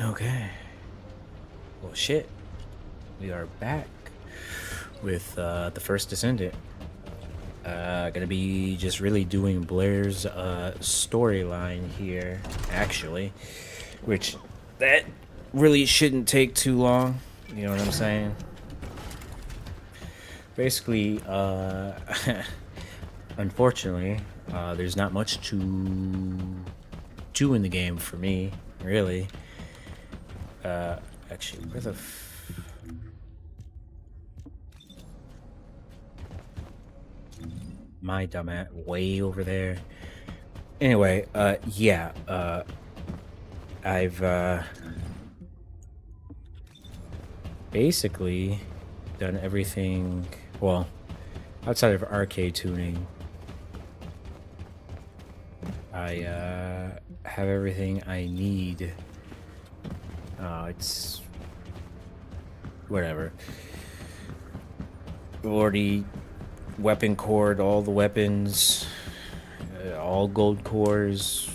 Okay. Well, shit. We are back with the First Descendant. Gonna be just really doing Blair's storyline here, actually, which that really shouldn't take too long. You know what I'm saying? Basically, unfortunately, there's not much to do in the game for me, really. Actually, where the my dumbass way over there. Anyway, yeah, I've basically done everything. Well, outside of arcade tuning, I have everything I need. It's whatever. Already weapon cored all the weapons, all gold cores.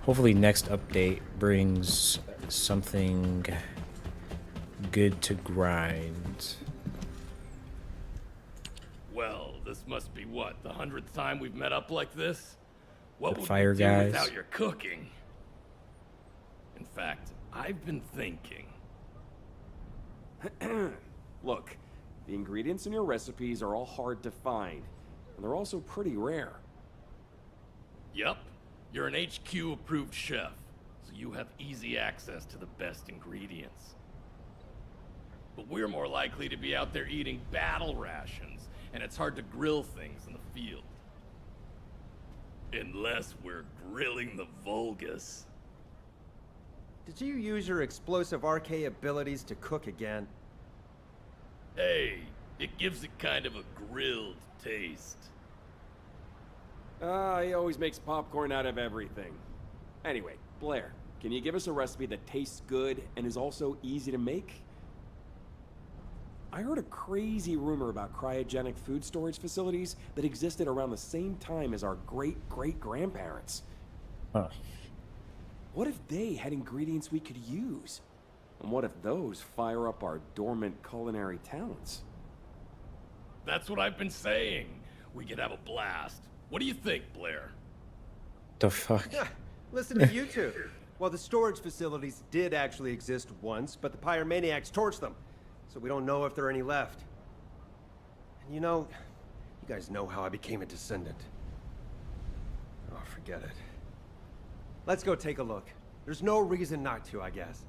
Hopefully next update brings something good to grind. Well, this must be what, the 100th time we've met up like this? What The would fire we do guys. without your cooking? In fact, I've been thinking. Look, the ingredients in your recipes are all hard to find, and they're also pretty rare. Yup, you're an HQ-approved chef, so you have easy access to the best ingredients. But we're more likely to be out there eating battle rations, and it's hard to grill things in the field. Unless we're grilling the Vulgus. Did you use your explosive RK abilities to cook again? Hey, it gives it kind of a grilled taste. He always makes popcorn out of everything. Anyway, Blair, can you give us a recipe that tastes good and is also easy to make? I heard a crazy rumor about cryogenic food storage facilities that existed around the same time as our great-great-grandparents. Huh. What if they had ingredients we could use? And what if those fire up our dormant culinary talents? That's what I've been saying. We could have a blast. What do you think, Blair? The fuck? Listen to you two. Well, the storage facilities did actually exist once, but the pyromaniacs torched them. So we don't know if there are any left. And you know, you guys know how I became a descendant. Oh, forget it. Let's go take a look. There's no reason not to, I guess.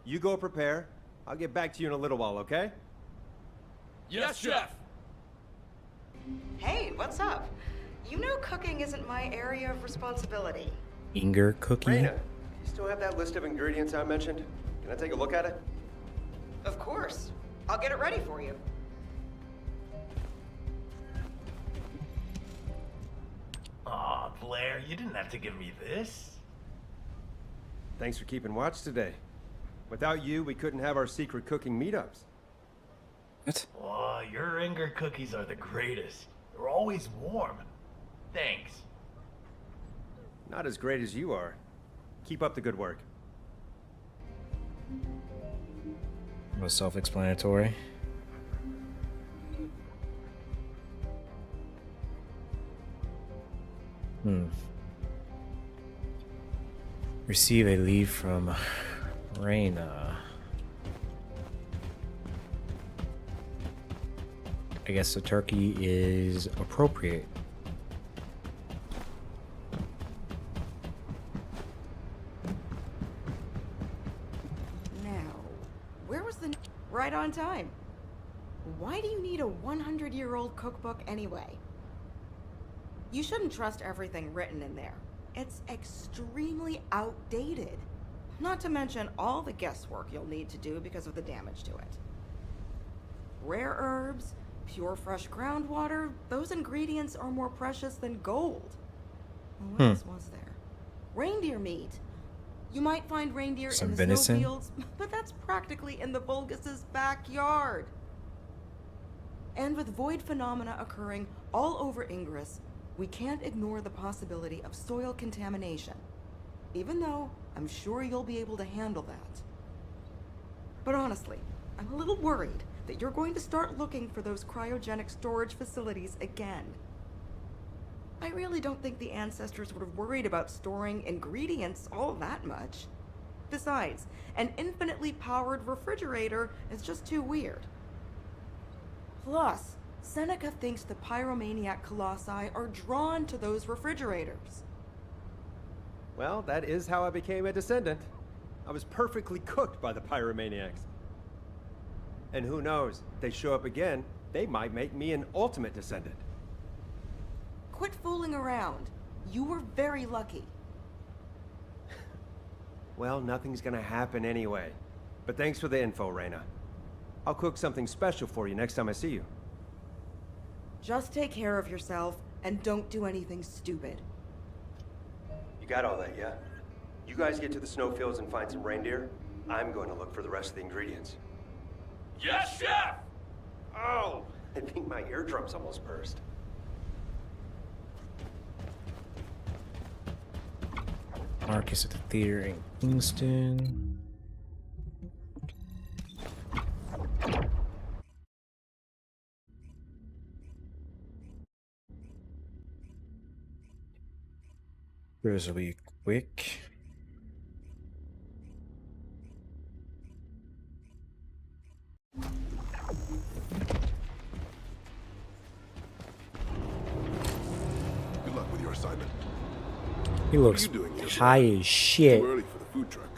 You go prepare. I'll get back to you in a little while, okay? Yes, Chef! Hey, what's up? You know cooking isn't my area of responsibility. Inger cookie? Raina, do you still have that list of ingredients I mentioned? Can I take a look at it? Of course. I'll get it ready for you. Aw, Blair, you didn't have to give me this. Thanks for keeping watch today. Without you, we couldn't have our secret cooking meetups. What? Aw, your Inger cookies are the greatest. They're always warm. Thanks. Not as great as you are. Keep up the good work. Was self-explanatory. Receive a lead from Raina. I guess the turkey is appropriate. Now, where was the... Right on time. Why do you need a 100-year-old cookbook anyway? You shouldn't trust everything written in there. It's extremely outdated. Not to mention all the guesswork you'll need to do because of the damage to it. Rare herbs, pure fresh groundwater, those ingredients are more precious than gold. What else was there? Reindeer meat. You might find reindeer Some in the venison? snowfields, but that's practically in the Vulgus' backyard. And with void phenomena occurring all over Ingress, we can't ignore the possibility of soil contamination. Even though I'm sure you'll be able to handle that. But honestly, I'm a little worried that you're going to start looking for those cryogenic storage facilities again. I really don't think the ancestors would have worried about storing ingredients all that much. Besides, an infinitely powered refrigerator is just too weird. Plus, Seneca thinks the pyromaniac colossi are drawn to those refrigerators. Well, that is how I became a descendant. I was perfectly cooked by the pyromaniacs. And who knows, if they show up again, they might make me an ultimate descendant. Quit fooling around. You were very lucky. Well, nothing's gonna happen anyway. But thanks for the info, Reyna. I'll cook something special for you next time I see you. Just take care of yourself and don't do anything stupid. You got all that, yeah? You guys get to the snowfields and find some reindeer. I'm going to look for the rest of the ingredients. Yes, Chef! Oh, I think my eardrums almost burst. Marcus at the theater in Kingston. This will be quick. Good luck with your assignment. He looks you doing here, high as shit. Too early for the food truck.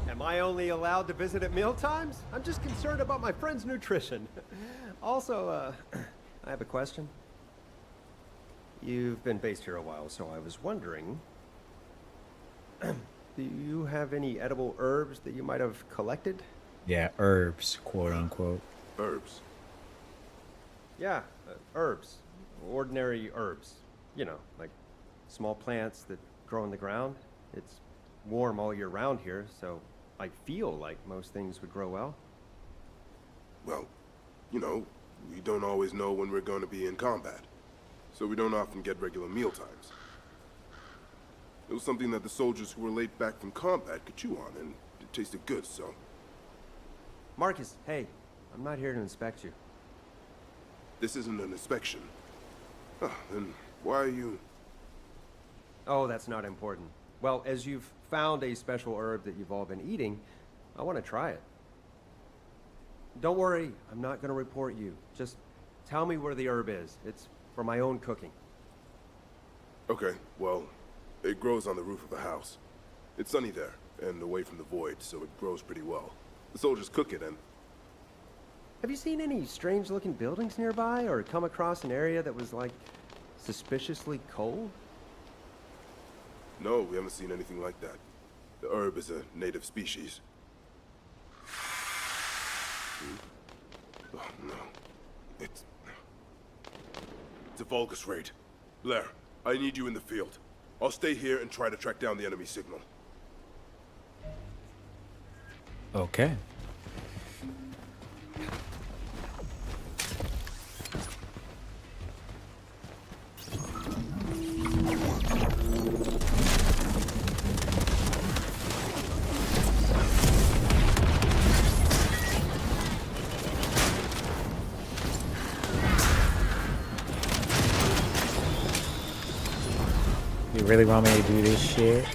Am I only allowed to visit at mealtimes? I'm just concerned about my friend's nutrition. Also, I have a question. You've been based here a while, so I was wondering, do you have any edible herbs that you might have collected? Yeah, herbs, quote unquote. Herbs. Yeah, herbs. Ordinary herbs. You know, like small plants that grow in the ground. It's warm all year round here, so I feel like most things would grow well. Well, you know, we don't always know when we're going to be in combat, so we don't often get regular meal times. It was something that the soldiers who were late back from combat could chew on, and it tasted good, so... Marcus, hey, I'm not here to inspect you. This isn't an inspection. Ah, then why are you... Oh, that's not important. Well, as you've found a special herb that you've all been eating, I want to try it. Don't worry, I'm not going to report you. Just tell me where the herb is. It's for my own cooking. Okay, well, it grows on the roof of the house. It's sunny there, and away from the void, so it grows pretty well. The soldiers cook it, and... Have you seen any strange-looking buildings nearby, or come across an area that was, like, suspiciously cold? No, we haven't seen anything like that. The herb is a native species. Oh, no. It's a Vulgus raid. Blair, I need you in the field. I'll stay here and try to track down the enemy signal. Okay. You really want me to do this shit?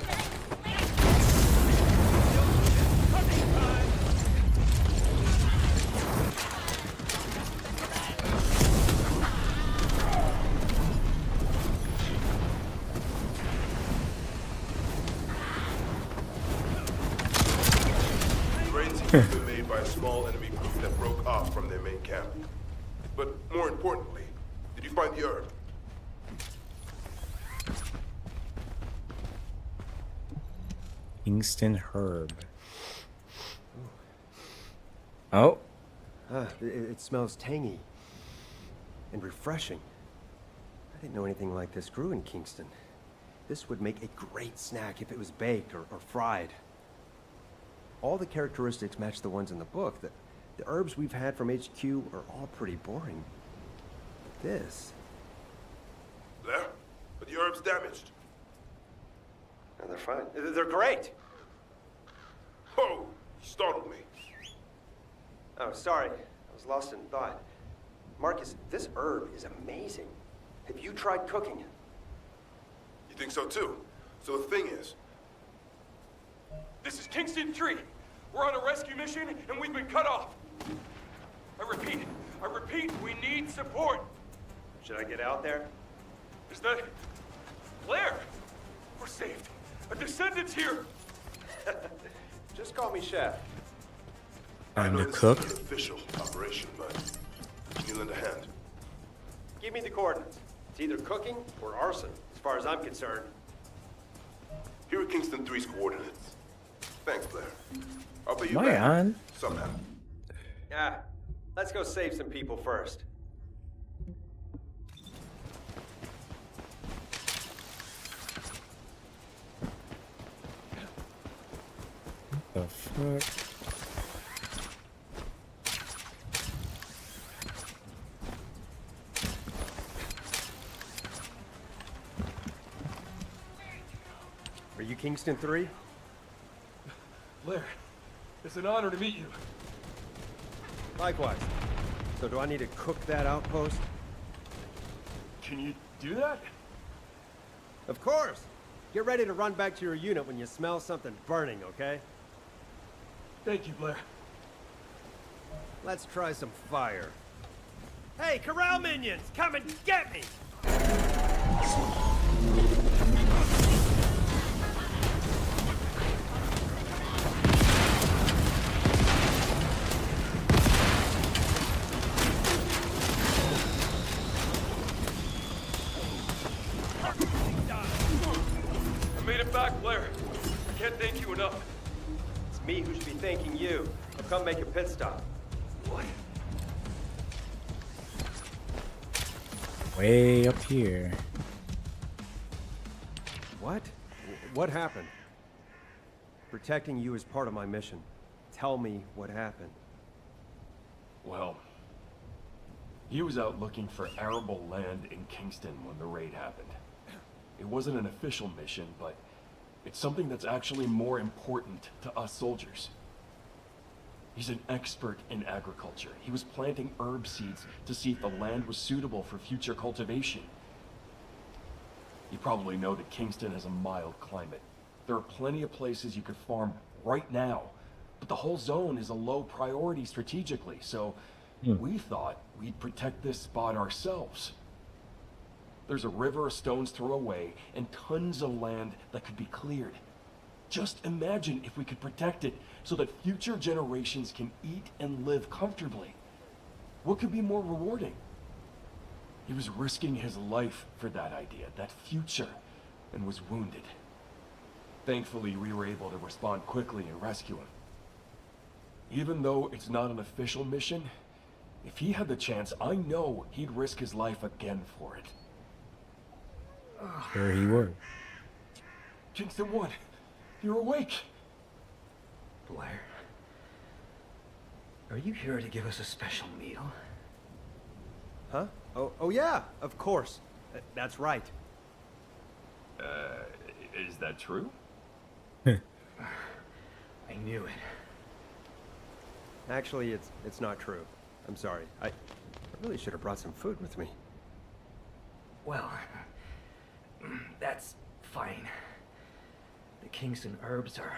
The raid seems to have been made by a small enemy group that broke off from their main camp. But more importantly, did you find the herb? Kingston herb. Oh. It smells tangy and refreshing. I didn't know anything like this grew in Kingston. This would make a great snack if it was baked or fried. All the characteristics match the ones in the book. The herbs we've had from HQ are all pretty boring. But this... Blair, are the herbs damaged? No, they're fine. They're great. Whoa! You startled me. Oh, sorry. I was lost in thought. Marcus, this herb is amazing. Have you tried cooking it? You think so too? So the thing is, This is Kingston 3. We're on a rescue mission, and we've been cut off. I repeat, we need support. Should I get out there? Is that... Blair? We're saved. A Descendant's here. Just call me Chef. I'm know the this cook. is an official operation, but can you lend a hand? Give me the coordinates. It's either cooking or arson, as far as I'm concerned. Here are Kingston 3's coordinates. Thanks, Blair. I'll pay you Am I back on? somehow. Ah, let's go save some people first. The fuck? Are you Kingston 3? Blair, it's an honor to meet you. Likewise. So do I need to cook that outpost? Can you do that? Of course! Get ready to run back to your unit when you smell something burning, okay? Thank you, Blair. Let's try some fire. Hey, corral minions! Come and get me! I made it back, Blair. I can't thank you enough. It's me who should be thanking you. I'll come make a pit stop. What? Way up here. What? What happened? Protecting you is part of my mission. Tell me what happened. Well, he was out looking for arable land in Kingston when the raid happened. It wasn't an official mission, but it's something that's actually more important to us soldiers. He's an expert in agriculture. He was planting herb seeds to see if the land was suitable for future cultivation. You probably know that Kingston has a mild climate. There are plenty of places you could farm right now, but the whole zone is a low priority strategically, so we thought we'd protect this spot ourselves. There's a river a stone's throw away and tons of land that could be cleared. Just imagine if we could protect it so that future generations can eat and live comfortably. What could be more rewarding? He was risking his life for that idea, that future, and was wounded. Thankfully, we were able to respond quickly and rescue him. Even though it's not an official mission, if he had the chance, I know he'd risk his life again for it. There he was. Kingston 1, you're awake. Blair, are you here to give us a special meal? Huh? Oh yeah, of course. That's right. Is that true? I knew it. Actually, it's not true. I'm sorry. I really should have brought some food with me. Well, that's fine. The Kingston herbs are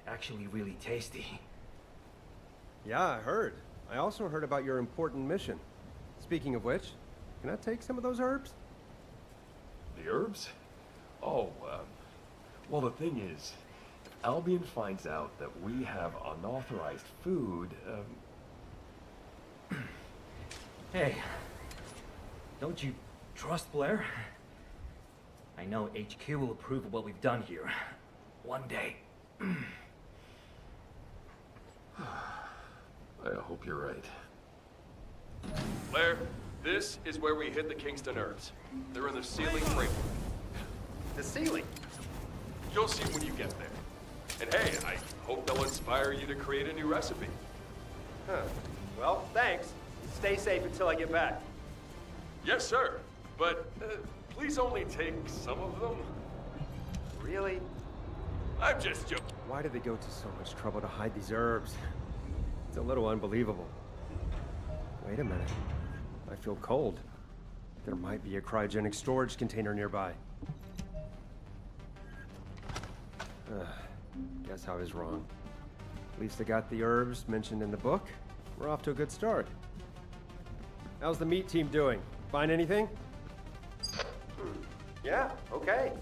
actually really tasty. Yeah, I heard. I also heard about your important mission. Speaking of which, can I take some of those herbs? The herbs? Oh, well, the thing is, if Albion finds out that we have unauthorized food, Hey, don't you trust Blair? I know HQ will approve of what we've done here. One day. I hope you're right. Blair, this is where we hid the Kingston herbs. They're in the ceiling framework. The ceiling. You'll see when you get there. And hey, I hope they'll inspire you to create a new recipe. Huh. Well, thanks. Stay safe until I get back. Yes, sir. But please only take some of them. Really? I'm just joking. Why did they go to so much trouble to hide these herbs? It's a little unbelievable. Wait a minute. I feel cold. There might be a cryogenic storage container nearby. Guess I was wrong. At least I got the herbs mentioned in the book. We're off to a good start. How's the meat team doing? Find anything? Yeah, okay.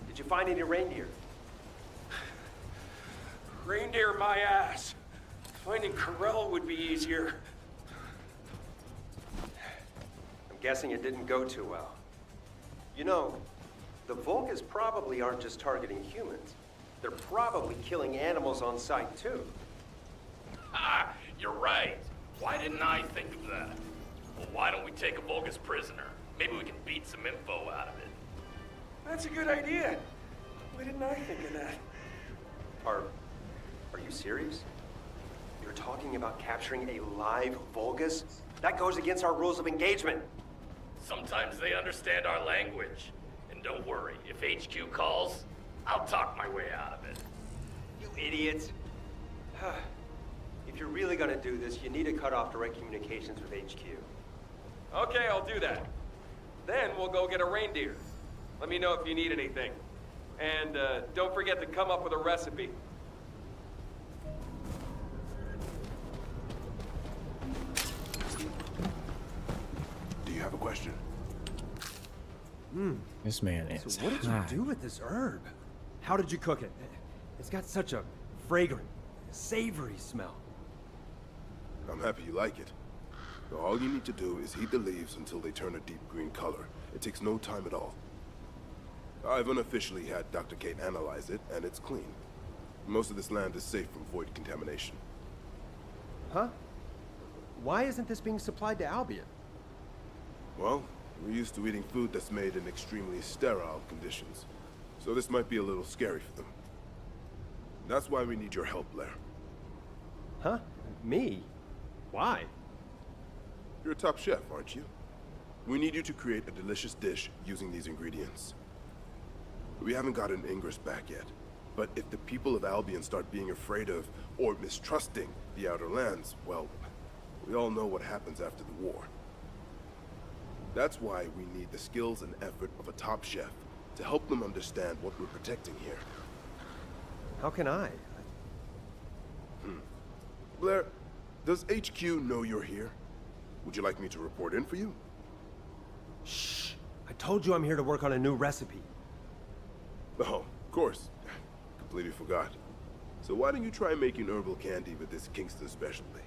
Did you find any reindeer? Reindeer my ass. Finding Corell would be easier. I'm guessing it didn't go too well. You know, the Volgas probably aren't just targeting humans. They're probably killing animals on sight, too. Ah, you're right. Why didn't I think of that? Well, why don't we take a Vulgus prisoner? Maybe we can beat some info out of it. That's a good idea. Why didn't I think of that? Are you serious? You're talking about capturing a live Volgas? That goes against our rules of engagement. Sometimes they understand our language. And don't worry, if HQ calls, I'll talk my way out of it. You idiot. If you're really gonna do this, you need to cut off direct communications with HQ. Okay, I'll do that. Then we'll go get a reindeer. Let me know if you need anything. And don't forget to come up with a recipe. Do you have a question? This man is So what did you hot. do with this herb? How did you cook it? It's got such a fragrant, savory smell. I'm happy you like it. So all you need to do is heat the leaves until they turn a deep green color. It takes no time at all. I've unofficially had Dr. Kate analyze it, and it's clean. Most of this land is safe from void contamination. Huh? Why isn't this being supplied to Albion? Well, we're used to eating food that's made in extremely sterile conditions, so this might be a little scary for them. That's why we need your help, Blair. Huh? Me? Why? You're a top chef, aren't you? We need you to create a delicious dish using these ingredients. We haven't gotten Ingress back yet, but if the people of Albion start being afraid of, or mistrusting, the Outer Lands, well, we all know what happens after the war. That's why we need the skills and effort of a top chef to help them understand what we're protecting here. How can I? Blair, does HQ know you're here? Would you like me to report in for you? Shh! I told you I'm here to work on a new recipe. Oh, of course. Completely forgot. So why don't you try making herbal candy with this Kingston specialty?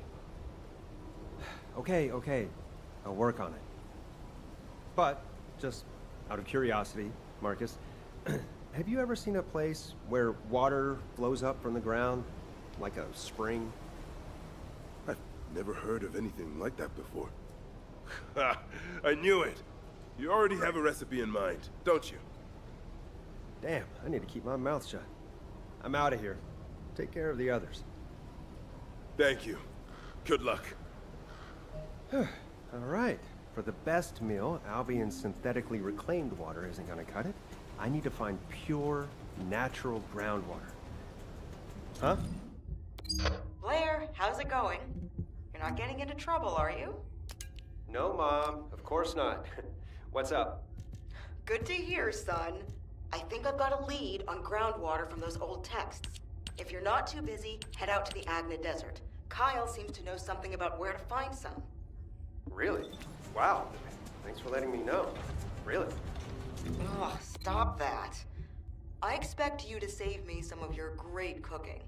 Okay. I'll work on it. But, just out of curiosity, Marcus, have you ever seen a place where water flows up from the ground, like a spring? I've never heard of anything like that before. Ha! I knew it! You already have a recipe in mind, don't you? Damn, I need to keep my mouth shut. I'm out of here. Take care of the others. Thank you. Good luck. All right. For the best meal, Albion's synthetically reclaimed water isn't gonna cut it. I need to find pure, natural groundwater. Huh? Blair, how's it going? You're not getting into trouble, are you? No, Mom. Of course not. What's up? Good to hear, son. I think I've got a lead on groundwater from those old texts. If you're not too busy, head out to the Agna Desert. Kyle seems to know something about where to find some. Really? Wow. Thanks for letting me know. Really? Oh, stop that. I expect you to save me some of your great cooking.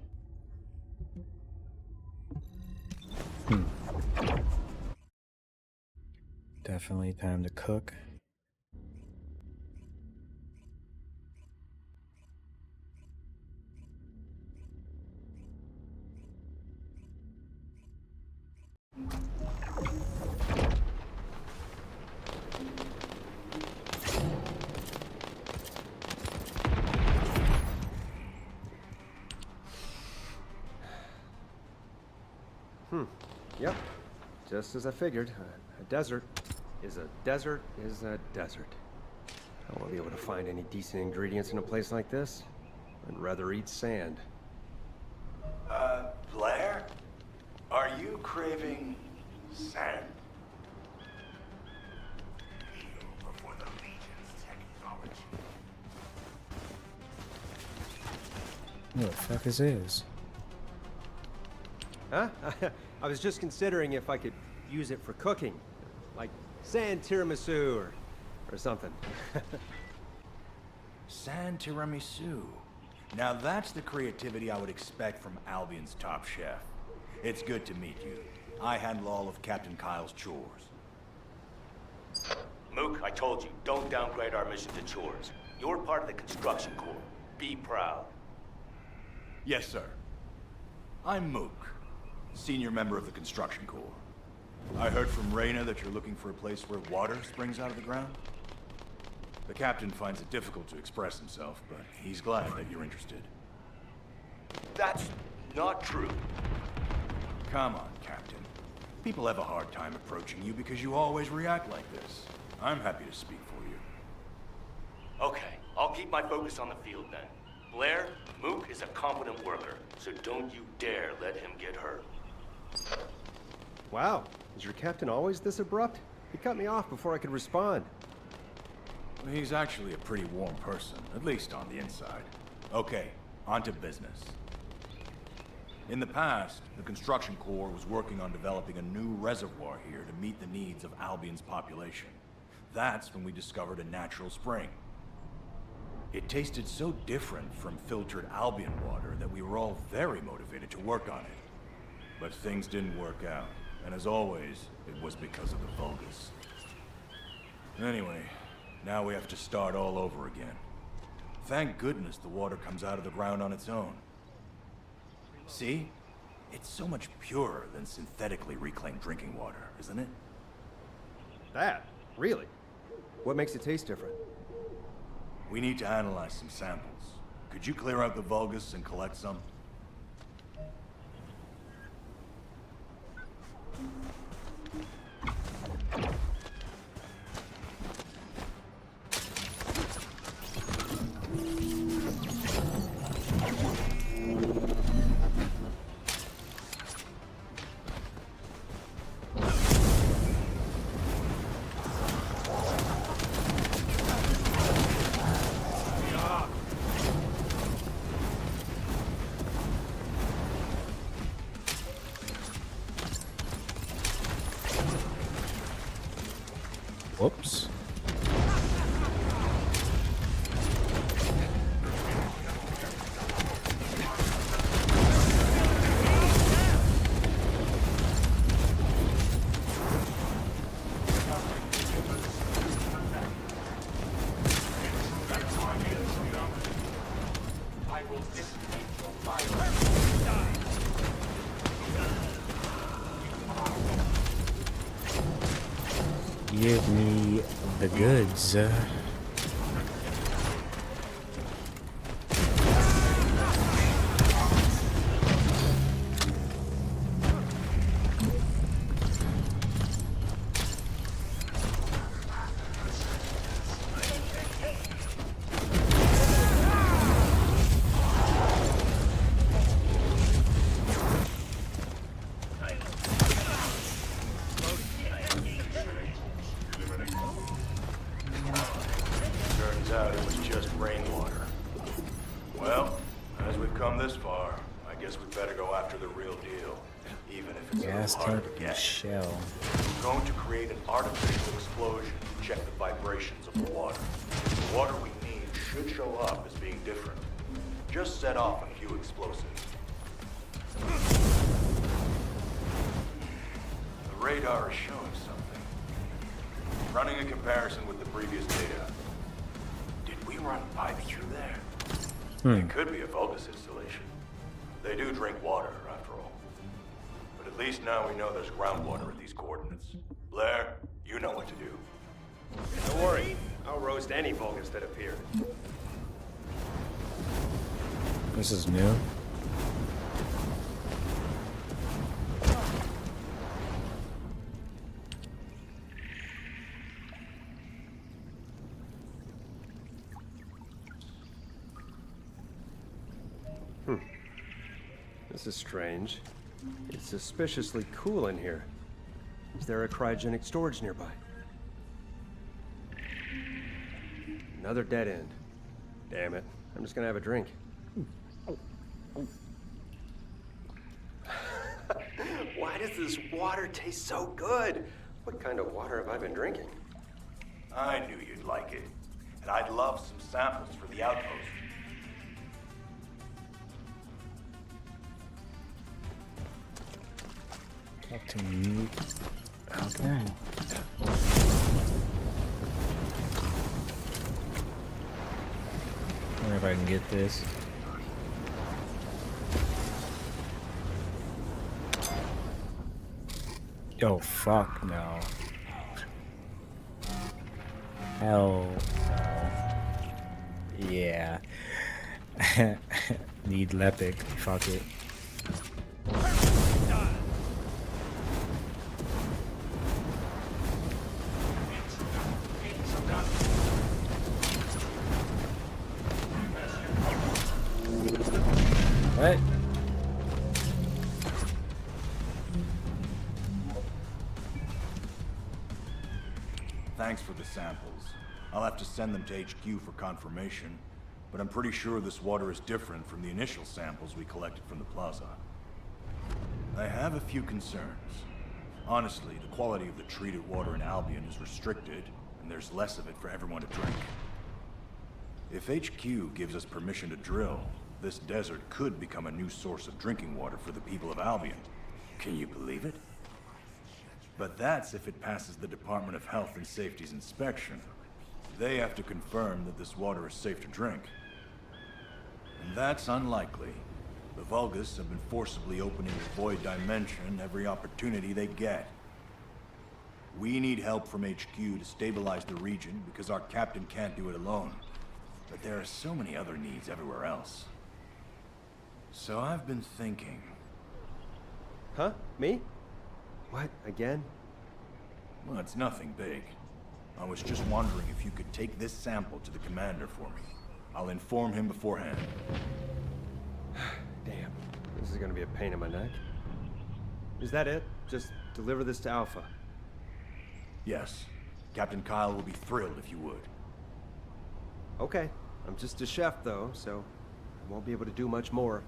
Definitely time to cook. Yep. Just as I figured. A desert is a desert is a desert. I won't be able to find any decent ingredients in a place like this. I'd rather eat sand. Blair? Are you craving sand? Before the Legion's technology. What the fuck is this? Huh? I was just considering if I could use it for cooking. Like sand tiramisu or something. Sand tiramisu. Now that's the creativity I would expect from Albion's top chef. It's good to meet you. I handle all of Captain Kyle's chores. Mook, I told you, don't downgrade our mission to chores. You're part of the construction corps. Be proud. Yes, sir. I'm Mook, senior member of the construction corps. I heard from Reyna that you're looking for a place where water springs out of the ground. The captain finds it difficult to express himself, but he's glad that you're interested. That's not true. Come on, Captain. People have a hard time approaching you because you always react like this. I'm happy to speak for you. Okay, I'll keep my focus on the field then. Blair, Mook is a competent worker, so don't you dare let him get hurt. Wow, is your captain always this abrupt? He cut me off before I could respond. He's actually a pretty warm person, at least on the inside. Okay, on to business. In the past, the construction corps was working on developing a new reservoir here to meet the needs of Albion's population. That's when we discovered a natural spring. It tasted so different from filtered Albion water that we were all very motivated to work on it. But things didn't work out, and as always, it was because of the Vulgus. Anyway, now we have to start all over again. Thank goodness the water comes out of the ground on its own. See? It's so much purer than synthetically reclaimed drinking water, isn't it? That? Really? What makes it taste different? We need to analyze some samples. Could you clear out the Vulgus and collect some? Whoops. Give me the goods. Turns out it was just rainwater. Well, as we've come this far, I guess we better go after the real deal, even if it's a Gas little hard tank to and get. shell. We're going to create an artificial explosion to check the vibrations of the water. The water we need should show up as being different. Just set off a few explosives. The radar is showing something. Running a comparison with the previous data. Did we run pipe through there? It could be a Vulgus installation. They do drink water, after all. But at least now we know there's groundwater at these coordinates. Blair, you know what to do. Don't worry, I'll roast any Vulgus that appear. This is new. This is strange. It's suspiciously cool in here. Is there a cryogenic storage nearby? Another dead end. Damn it. I'm just gonna have a drink. Why does this water taste so good? What kind of water have I been drinking? I knew you'd like it. And I'd love some samples for the outpost. Talk to me. Okay. Wonder if I can get this. Oh fuck no. Hell no. Yeah. Need Lepic. Fuck it. What? Thanks for the samples. I'll have to send them to HQ for confirmation, but I'm pretty sure this water is different from the initial samples we collected from the plaza. I have a few concerns. Honestly, the quality of the treated water in Albion is restricted, and there's less of it for everyone to drink. If HQ gives us permission to drill, this desert could become a new source of drinking water for the people of Albion. Can you believe it? But that's if it passes the Department of Health and Safety's inspection. They have to confirm that this water is safe to drink. And that's unlikely. The Vulgus have been forcibly opening the Void Dimension every opportunity they get. We need help from HQ to stabilize the region because our captain can't do it alone. But there are so many other needs everywhere else. So I've been thinking... Huh? Me? What, again? Well, it's nothing big. I was just wondering if you could take this sample to the commander for me. I'll inform him beforehand. Damn, this is gonna be a pain in my neck. Is that it? Just deliver this to Alpha. Yes. Captain Kyle will be thrilled if you would. Okay. I'm just a chef, though, so I won't be able to do much more.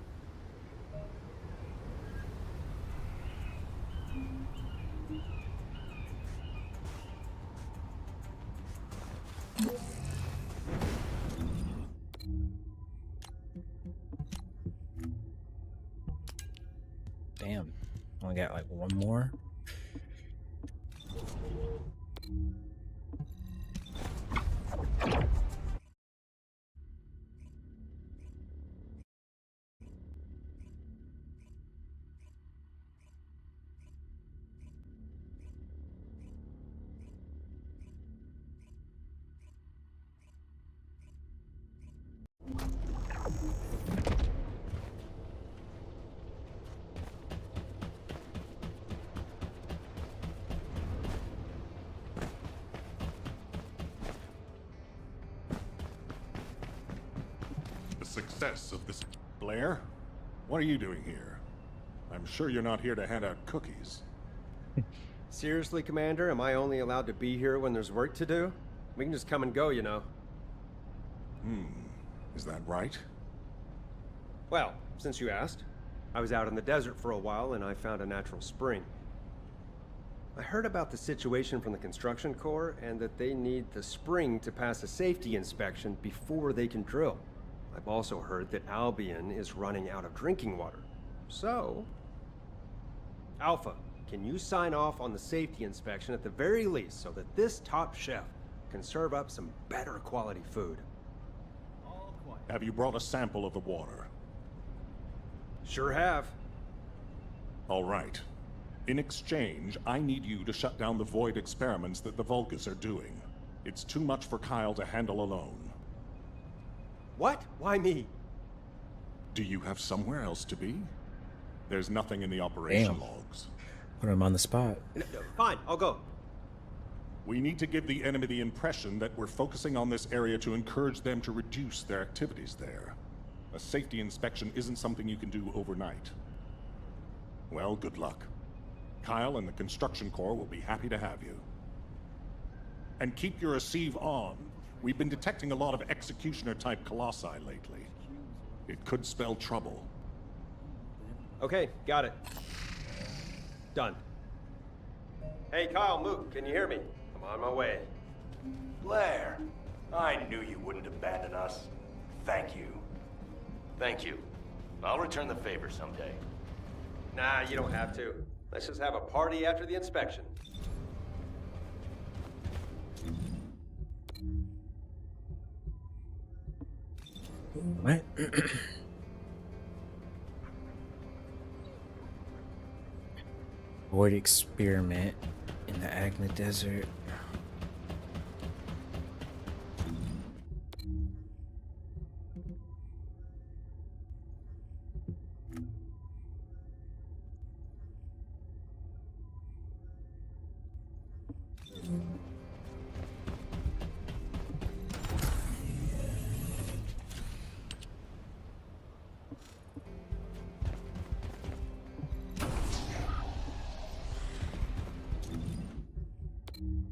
Damn. Only got like one more. Success of this. Blair, what are you doing here? I'm sure you're not here to hand out cookies. Seriously, Commander? Am I only allowed to be here when there's work to do? We can just come and go, you know. Is that right? Well, since you asked. I was out in the desert for a while and I found a natural spring. I heard about the situation from the construction corps and that they need the spring to pass a safety inspection before they can drill. I've also heard that Albion is running out of drinking water. So... Alpha, can you sign off on the safety inspection at the very least so that this top chef can serve up some better quality food? Have you brought a sample of the water? Sure have. All right. In exchange, I need you to shut down the Void experiments that the Vulgus are doing. It's too much for Kyle to handle alone. What? Why me? Do you have somewhere else to be? There's nothing in the operation Damn. logs. Put him on the spot. No, fine, I'll go. We need to give the enemy the impression that we're focusing on this area to encourage them to reduce their activities there. A safety inspection isn't something you can do overnight. Well, good luck. Kyle and the construction corps will be happy to have you. And keep your receive on. We've been detecting a lot of executioner-type colossi lately. It could spell trouble. Okay, got it. Done. Hey, Kyle, Mook, can you hear me? I'm on my way. Blair, I knew you wouldn't abandon us. Thank you. Thank you. I'll return the favor someday. Nah, you don't have to. Let's just have a party after the inspection. What? Void experiment in the Agna Desert.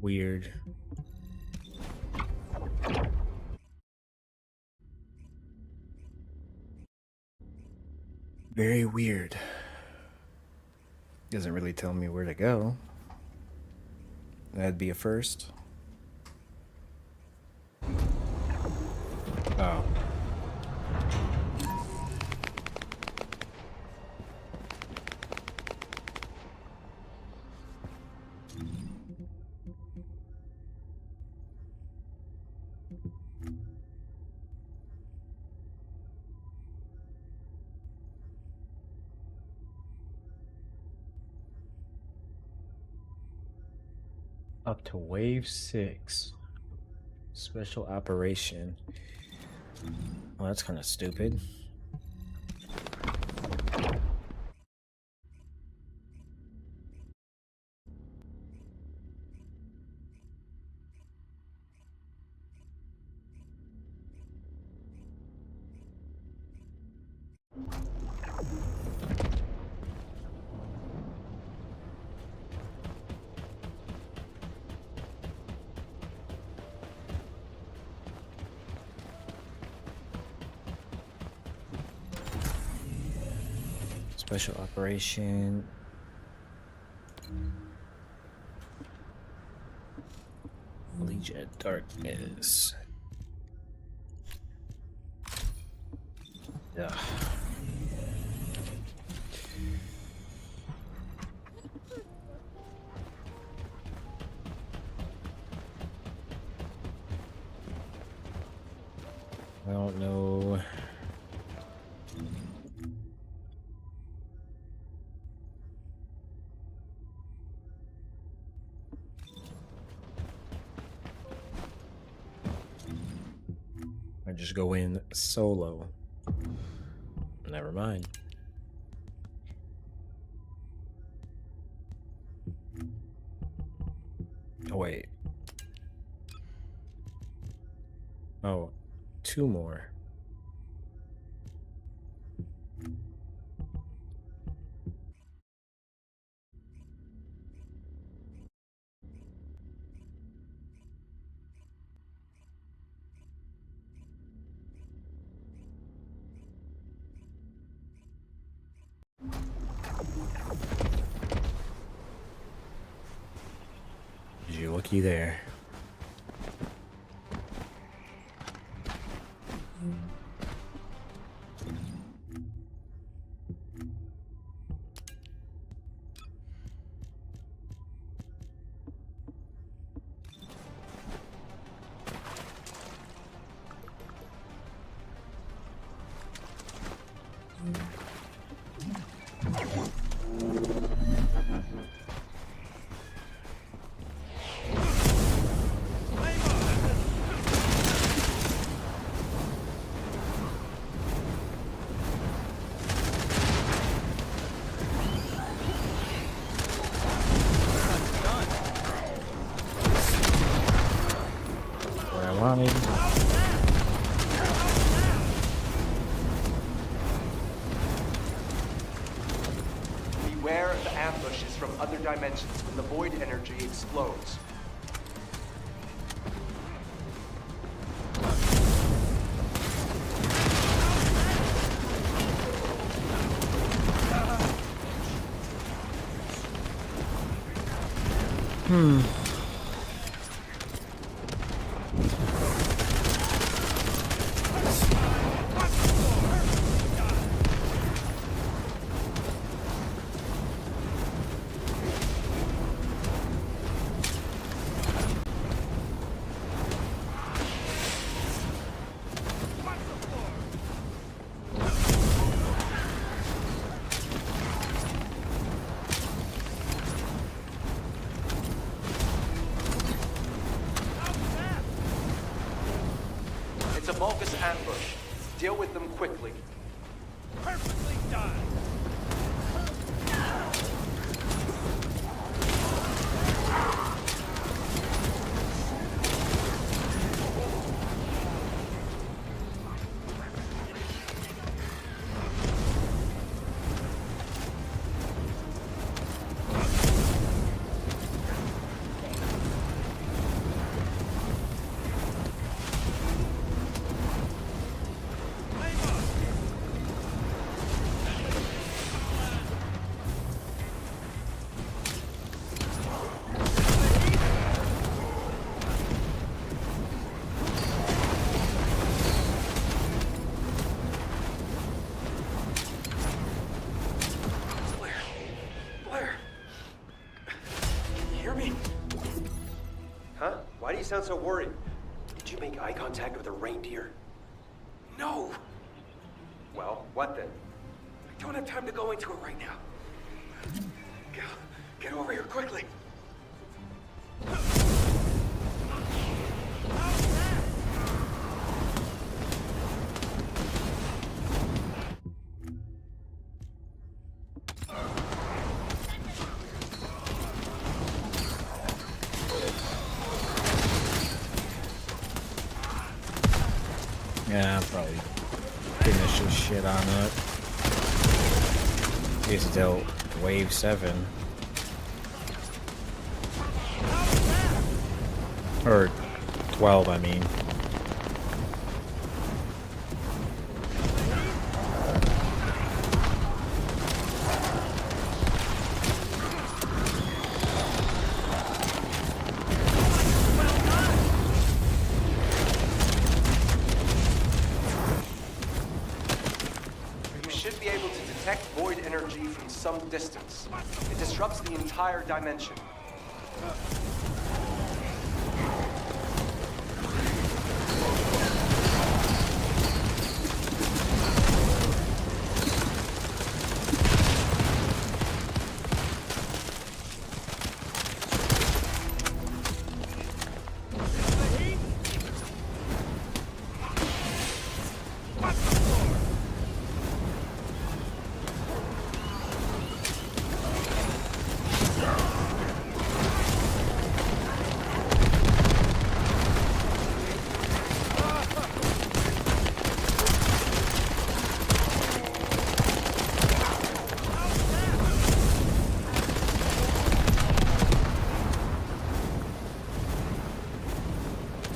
Weird. Very weird. Doesn't really tell me where to go. That'd be a first. Oh. Up to wave 6. Special operation. Oh, that's kind of stupid. Special operation. Legion of Darkness. Ugh. I don't know. I just go in solo. Never mind. Oh, wait. Oh, 2 more. You're lucky there. Beware of ambushes from other dimensions when the void energy explodes. It's a Vulgus ambush. Deal with them quickly. Perfectly done. Blair! Can you hear me? Huh? Why do you sound so worried? Did you make eye contact with a reindeer? No! Well, what then? I don't have time to go into it right now. Get over here quickly. Yeah, I'll probably finish this shit on up. He's dealt wave 7. Or 12, I mean. You should be able to detect void energy from some distance. It disrupts the entire dimension.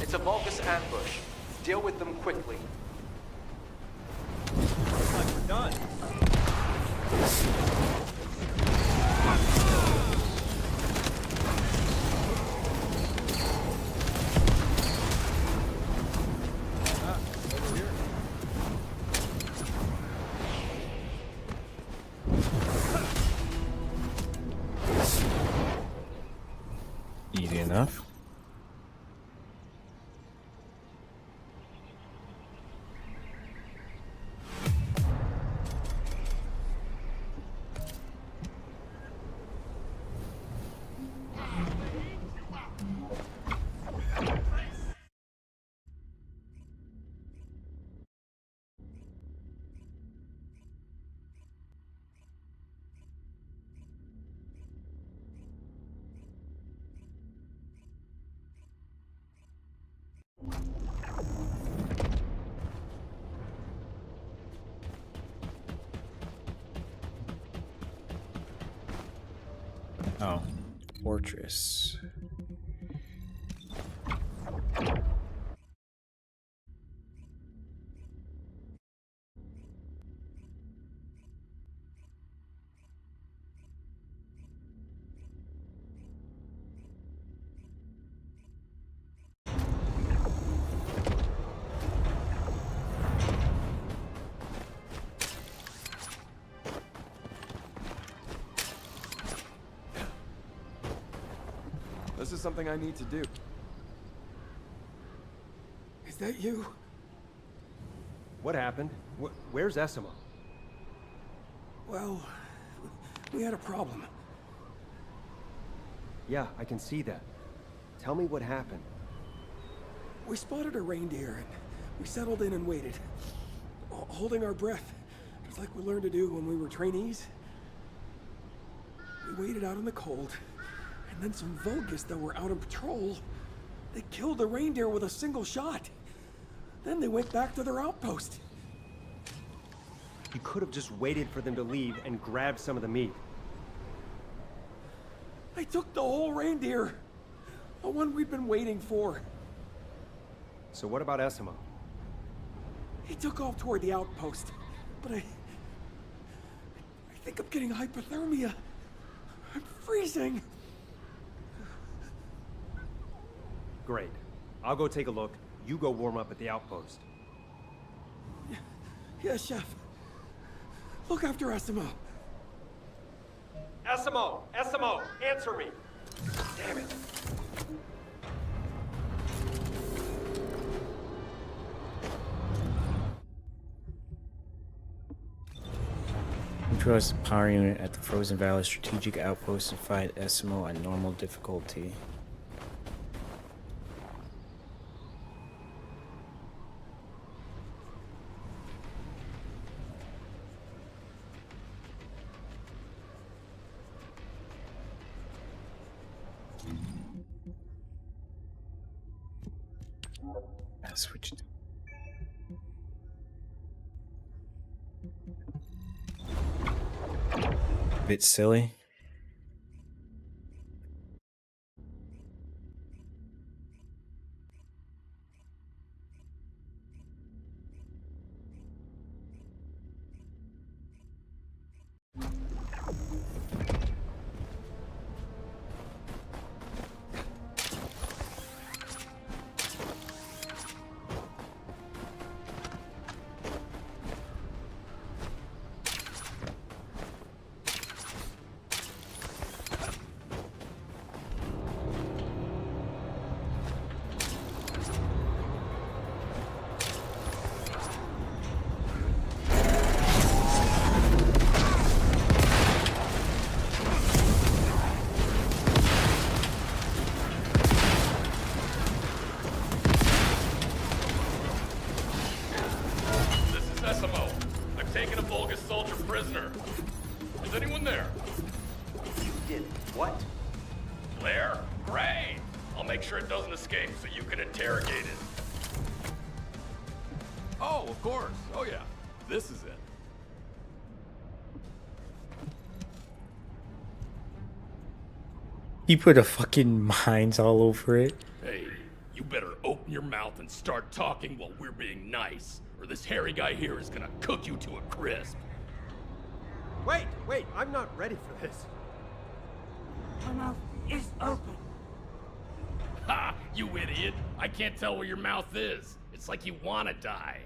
It's a Vulgus ambush. Deal with them quickly. Looks like we're done. Easy enough. Oh, fortress. This is something I need to do. Is that you? What happened? Where's Essimo? Well, we had a problem. Yeah, I can see that. Tell me what happened. We spotted a reindeer and we settled in and waited, holding our breath, just like we learned to do when we were trainees. We waited out in the cold, and then some Vulgus that were out on patrol, they killed the reindeer with a single shot. Then they went back to their outpost. You could have just waited for them to leave and grabbed some of the meat. They took the whole reindeer, the one we'd been waiting for. So what about Essimo? He took off toward the outpost, but I think I'm getting hypothermia. I'm freezing. Great. I'll go take a look. You go warm up at the outpost. Yes, Chef. Look after Essimo. Essimo! Essimo! Answer me! Damn it. Neutralize the power unit at the Frozen Valley strategic outpost and fight Essimo at normal difficulty. I switched. Bit silly. Is anyone there? You did what? Blair? Great! I'll make sure it doesn't escape so you can interrogate it. Oh, of course. Oh yeah. This is it. He put a fucking mines all over it. Hey, you better open your mouth and start talking while we're being nice, or this hairy guy here is gonna cook you to a crisp. Wait, I'm not ready for this. My mouth is open. Ha! You idiot! I can't tell where your mouth is. It's like you wanna die.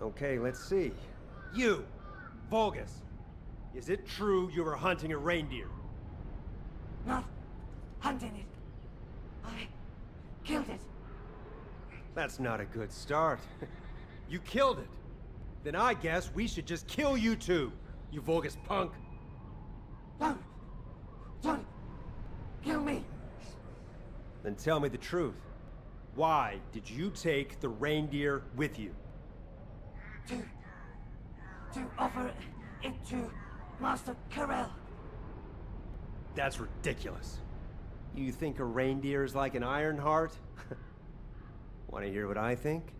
Okay, let's see. You, Vulgus, is it true you were hunting a reindeer? Not hunting it. I killed it. That's not a good start. You killed it. Then I guess we should just kill you too, you Vulgus punk. Don't kill me. Then tell me the truth. Why did you take the reindeer with you? To offer it to Master Carell. That's ridiculous. You think a reindeer is like an iron heart? Want to hear what I think?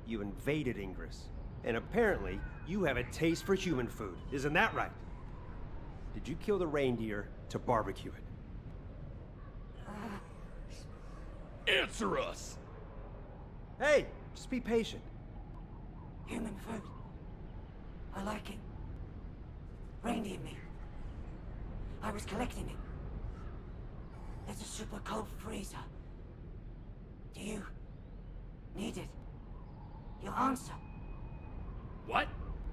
You invaded Ingress, and apparently you have a taste for human food. Isn't that right? did you kill the reindeer to barbecue it? Answer us! Hey, just be patient. Human food. I like it. Reindeer meat. I was collecting it. There's a super cold freezer. Do you need it? Your answer. What?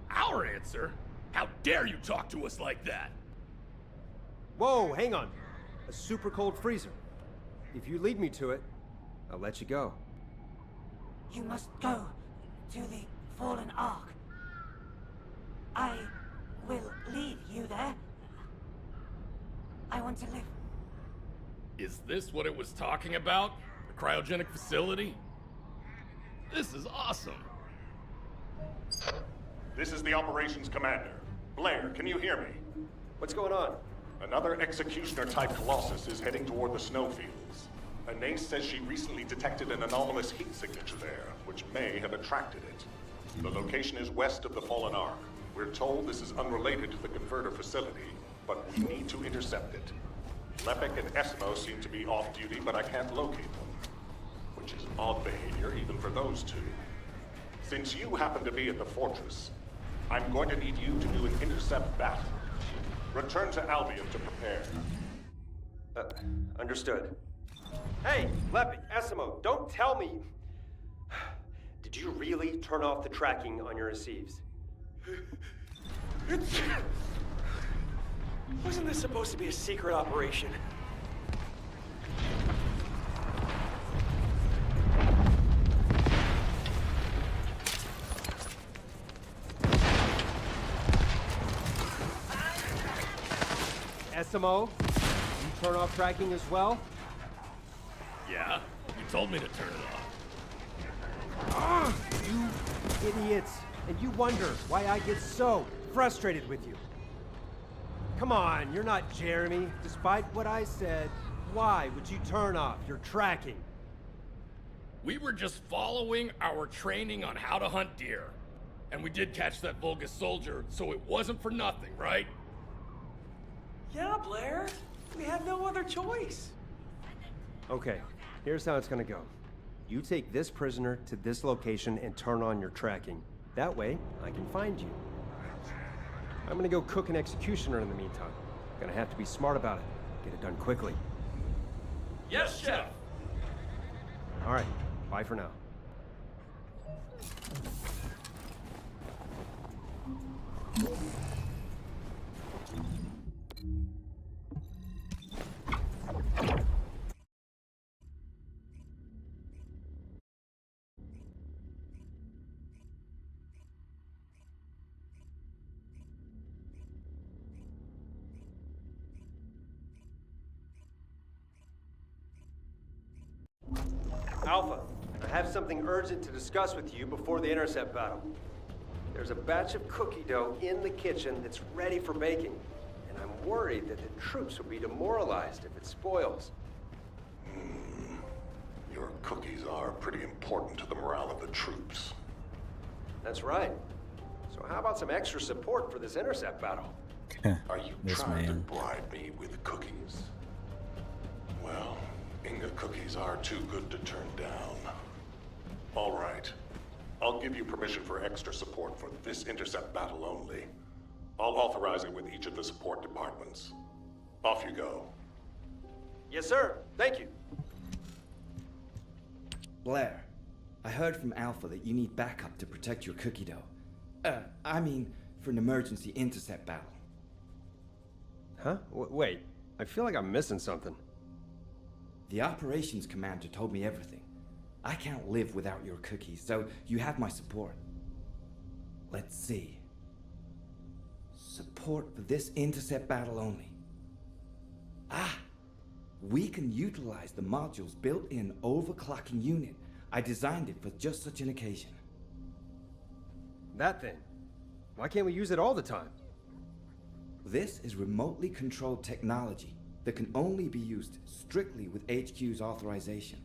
Our answer? How dare you talk to us like that? Whoa, hang on. A super cold freezer. If you lead me to it, I'll let you go. You must go to the Fallen Ark. I will lead you there. I want to live. Is this what it was talking about? The cryogenic facility? This is awesome. This is the operations commander. Blair, can you hear me? What's going on? Another executioner-type Colossus is heading toward the snowfields. Anais says she recently detected an anomalous heat signature there, which may have attracted it. The location is west of the Fallen Ark. We're told this is unrelated to the converter facility, but we need to intercept it. Lepek and Esmo seem to be off-duty, but I can't locate them. Which is odd behavior even for those two. Since you happen to be at the fortress, I'm going to need you to do an intercept battle. Return to Albion to prepare. Understood. Hey, Lepek, Esmo, don't tell me... Did you really turn off the tracking on your receives? Wasn't this supposed to be a secret operation? Esmo, you turn off tracking as well? Yeah? You told me to turn it off. You idiots! And you wonder why I get so frustrated with you. Come on, you're not Jeremy. Despite what I said, why would you turn off your tracking? We were just following our training on how to hunt deer. And we did catch that Vulgus soldier, so it wasn't for nothing, right? Yeah, Blair. We had no other choice. Okay, here's how it's gonna go. You take this prisoner to this location and turn on your tracking. That way, I can find you. I'm gonna go cook an executioner in the meantime. Gonna have to be smart about it. Get it done quickly. Yes, Chef! All right, bye for now. Alpha, I have something urgent to discuss with you before the intercept battle. There's a batch of cookie dough in the kitchen that's ready for baking, and I'm worried that the troops will be demoralized if it spoils. Your cookies are pretty important to the morale of the troops. That's right. So how about some extra support for this intercept battle? Are you trying to bribe me with cookies? Well, Inga cookies are too good to turn down. All right. I'll give you permission for extra support for this intercept battle only. I'll authorize it with each of the support departments. Off you go. Yes, sir. Thank you. Blair, I heard from Alpha that you need backup to protect your cookie dough. I mean, for an emergency intercept battle. Huh? Wait, I feel like I'm missing something. The operations commander told me everything. I can't live without your cookies, so you have my support. Let's see. Support for this intercept battle only. Ah! We can utilize the module's built-in overclocking unit. I designed it for just such an occasion. That thing? Why can't we use it all the time? This is remotely controlled technology that can only be used strictly with HQ's authorization,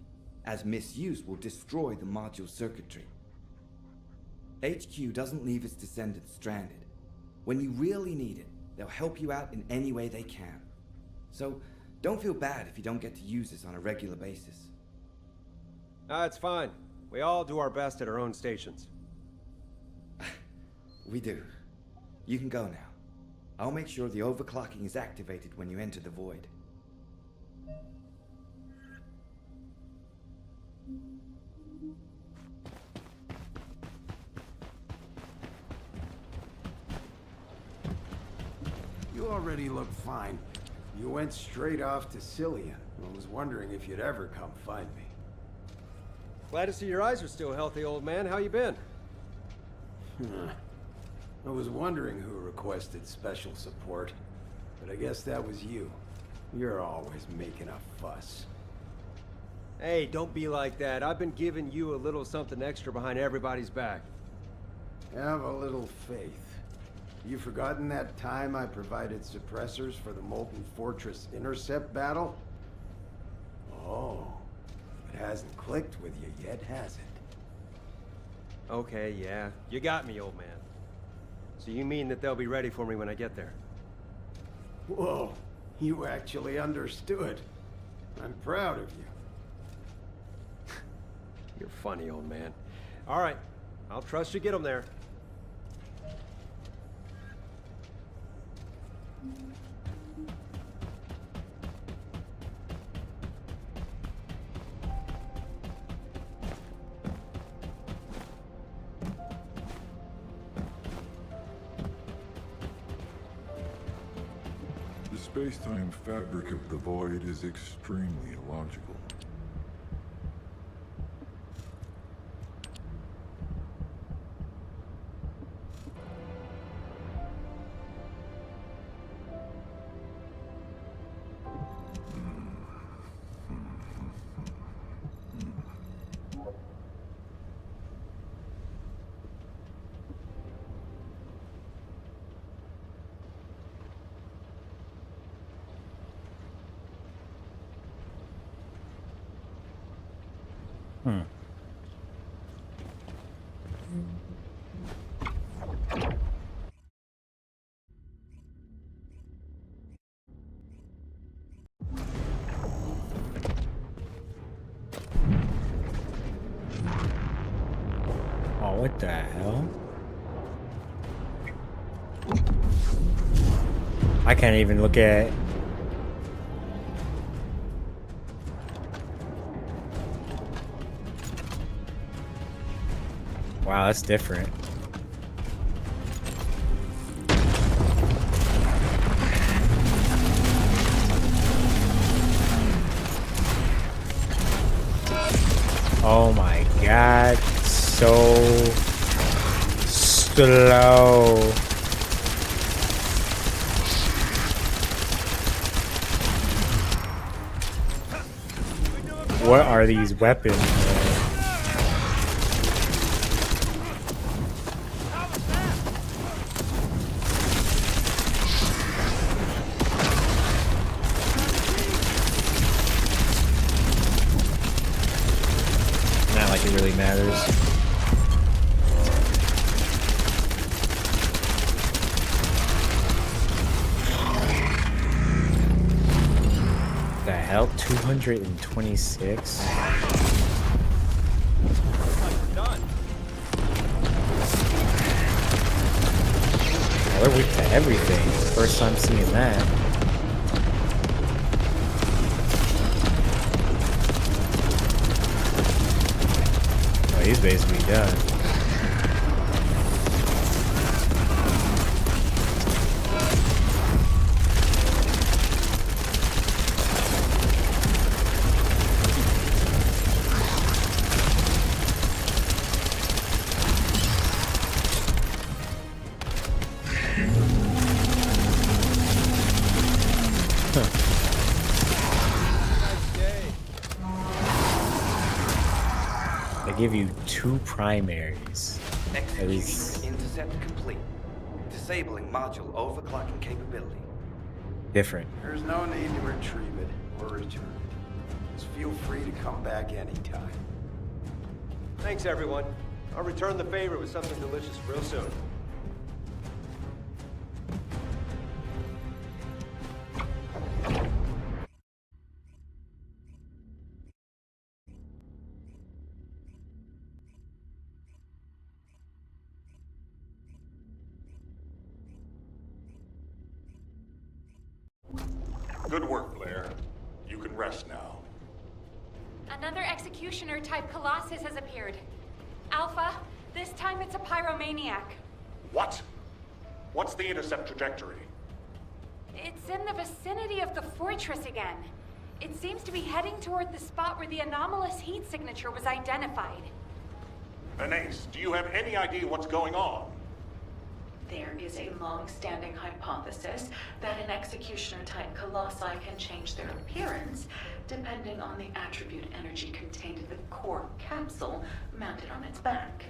as misuse will destroy the module's circuitry. HQ doesn't leave its descendants stranded. When you really need it, They'll help you out in any way they can. So, don't feel bad if you don't get to use this on a regular basis. It's fine. We all do our best at our own stations. We do. You can go now. I'll make sure the overclocking is activated when you enter the void. You already look fine. You went straight off to Cillian. I was wondering if you'd ever come find me. Glad to see your eyes are still healthy, old man. How you been? I was wondering who requested special support, but I guess that was you. You're always making a fuss. Hey, don't be like that. I've been giving you a little something extra behind everybody's back. Have a little faith. You forgotten that time I provided suppressors for the Molten Fortress intercept battle? Oh, it hasn't clicked with you yet, has it? Okay, yeah. You got me, old man. So you mean that they'll be ready for me when I get there? Whoa, you actually understood. I'm proud of you. You're funny, old man. All right, I'll trust you get them there. The space-time fabric of the void is extremely illogical. Oh, what the hell? I can't even look at... Wow, that's different. Oh my god, so slow. What are these weapons, man? Not like it really matters. The hell? 226? Well, they're weak to everything. First time seeing that. Oh, he's basically done. Give you 2 primaries. At least Intercept complete. Disabling module overclocking capability. different. There's no need to retrieve it or return it. Just feel free to come back anytime. Thanks, everyone. I'll return the favor with something delicious real soon. Good work, Blair. You can rest now. Another executioner-type Colossus has appeared. Alpha, this time it's a pyromaniac. What? What's the intercept trajectory? It's in the vicinity of the fortress again. It seems to be heading toward the spot where the anomalous heat signature was identified. Anais, do you have any idea what's going on? There is a long-standing hypothesis that an executioner-type colossi can change their appearance depending on the attribute energy contained in the core capsule mounted on its back.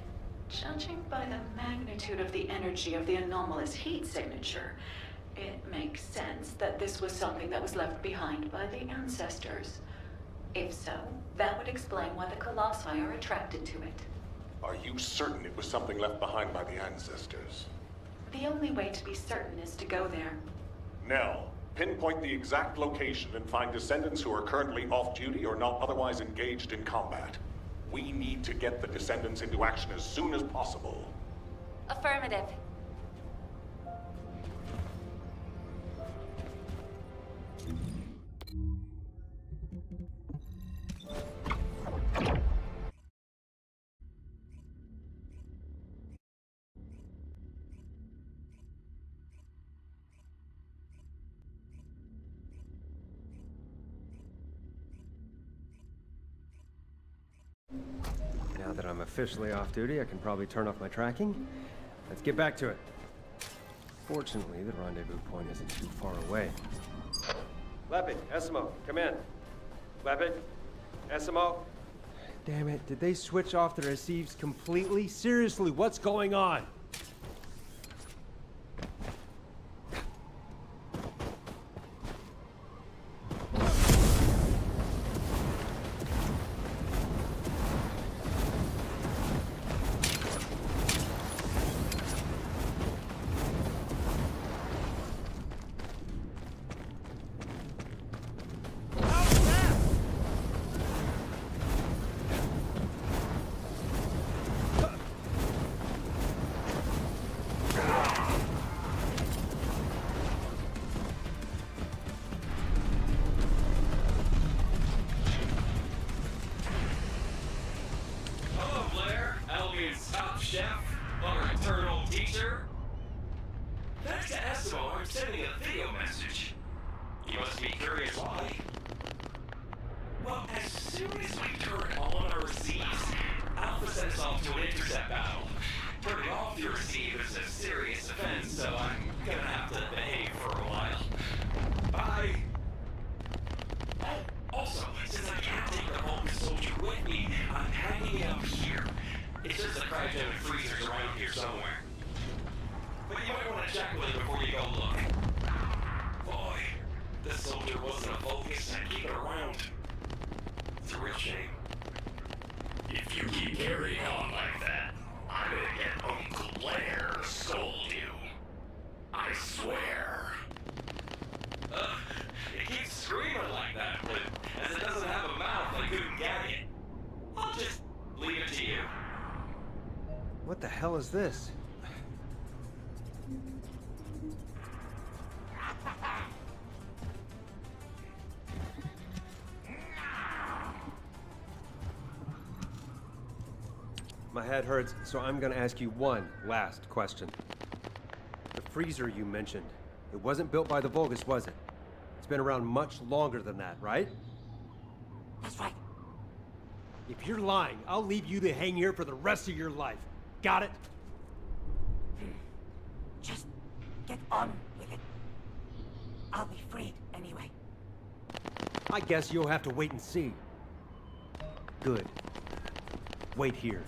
Judging by the magnitude of the energy of the anomalous heat signature, it makes sense that this was something that was left behind by the ancestors. If so, that would explain why the colossi are attracted to it. Are you certain it was something left behind by the ancestors? The only way to be certain is to go there. Nell, pinpoint the exact location and find descendants who are currently off-duty or not otherwise engaged in combat. We need to get the descendants into action as soon as possible. Affirmative. Now that I'm officially off duty, I can probably turn off my tracking. Let's get back to it. Fortunately, the rendezvous point isn't too far away. Leopard, Esimo, come in. Leopard, Esimo. Damn it, did they switch off the receives completely? Seriously, what's going on? Chef, our eternal teacher. Thanks to Esmo, I'm sending a video message. You must be curious why. Well, as soon as we turn on our receives, Alpha sends off to an intercept battle. Turning off your receive is a serious offense, so I'm gonna have to behave for a while. Bye. Oh, also, since I can't take the Vulcan soldier with me, I'm hanging it up here. It's just a cryogenic freezers around here somewhere. But you might want to check with it before you go look. Boy, this soldier wasn't a focus. I'd keep it around. It's a real shame. If you keep carrying on like that, I'm gonna get Uncle Blair to scold you. I swear. It keeps screaming like that, but as it doesn't have a mouth, I couldn't gag it. I'll just leave it to you. What the hell is this? My head hurts, so I'm gonna ask you one last question. The freezer you mentioned, it wasn't built by the Vulgus, was it? It's been around much longer than that, right? That's right. If you're lying, I'll leave you to hang here for the rest of your life. Got it? Just get on with it. I'll be freed anyway. I guess you'll have to wait and see. Good. Wait here.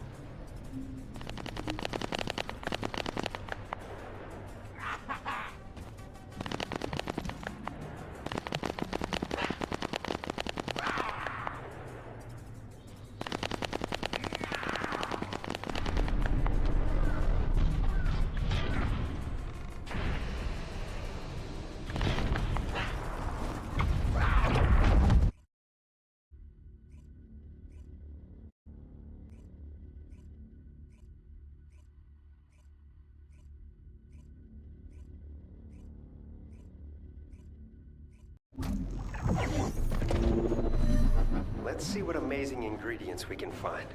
Let's see what amazing ingredients we can find.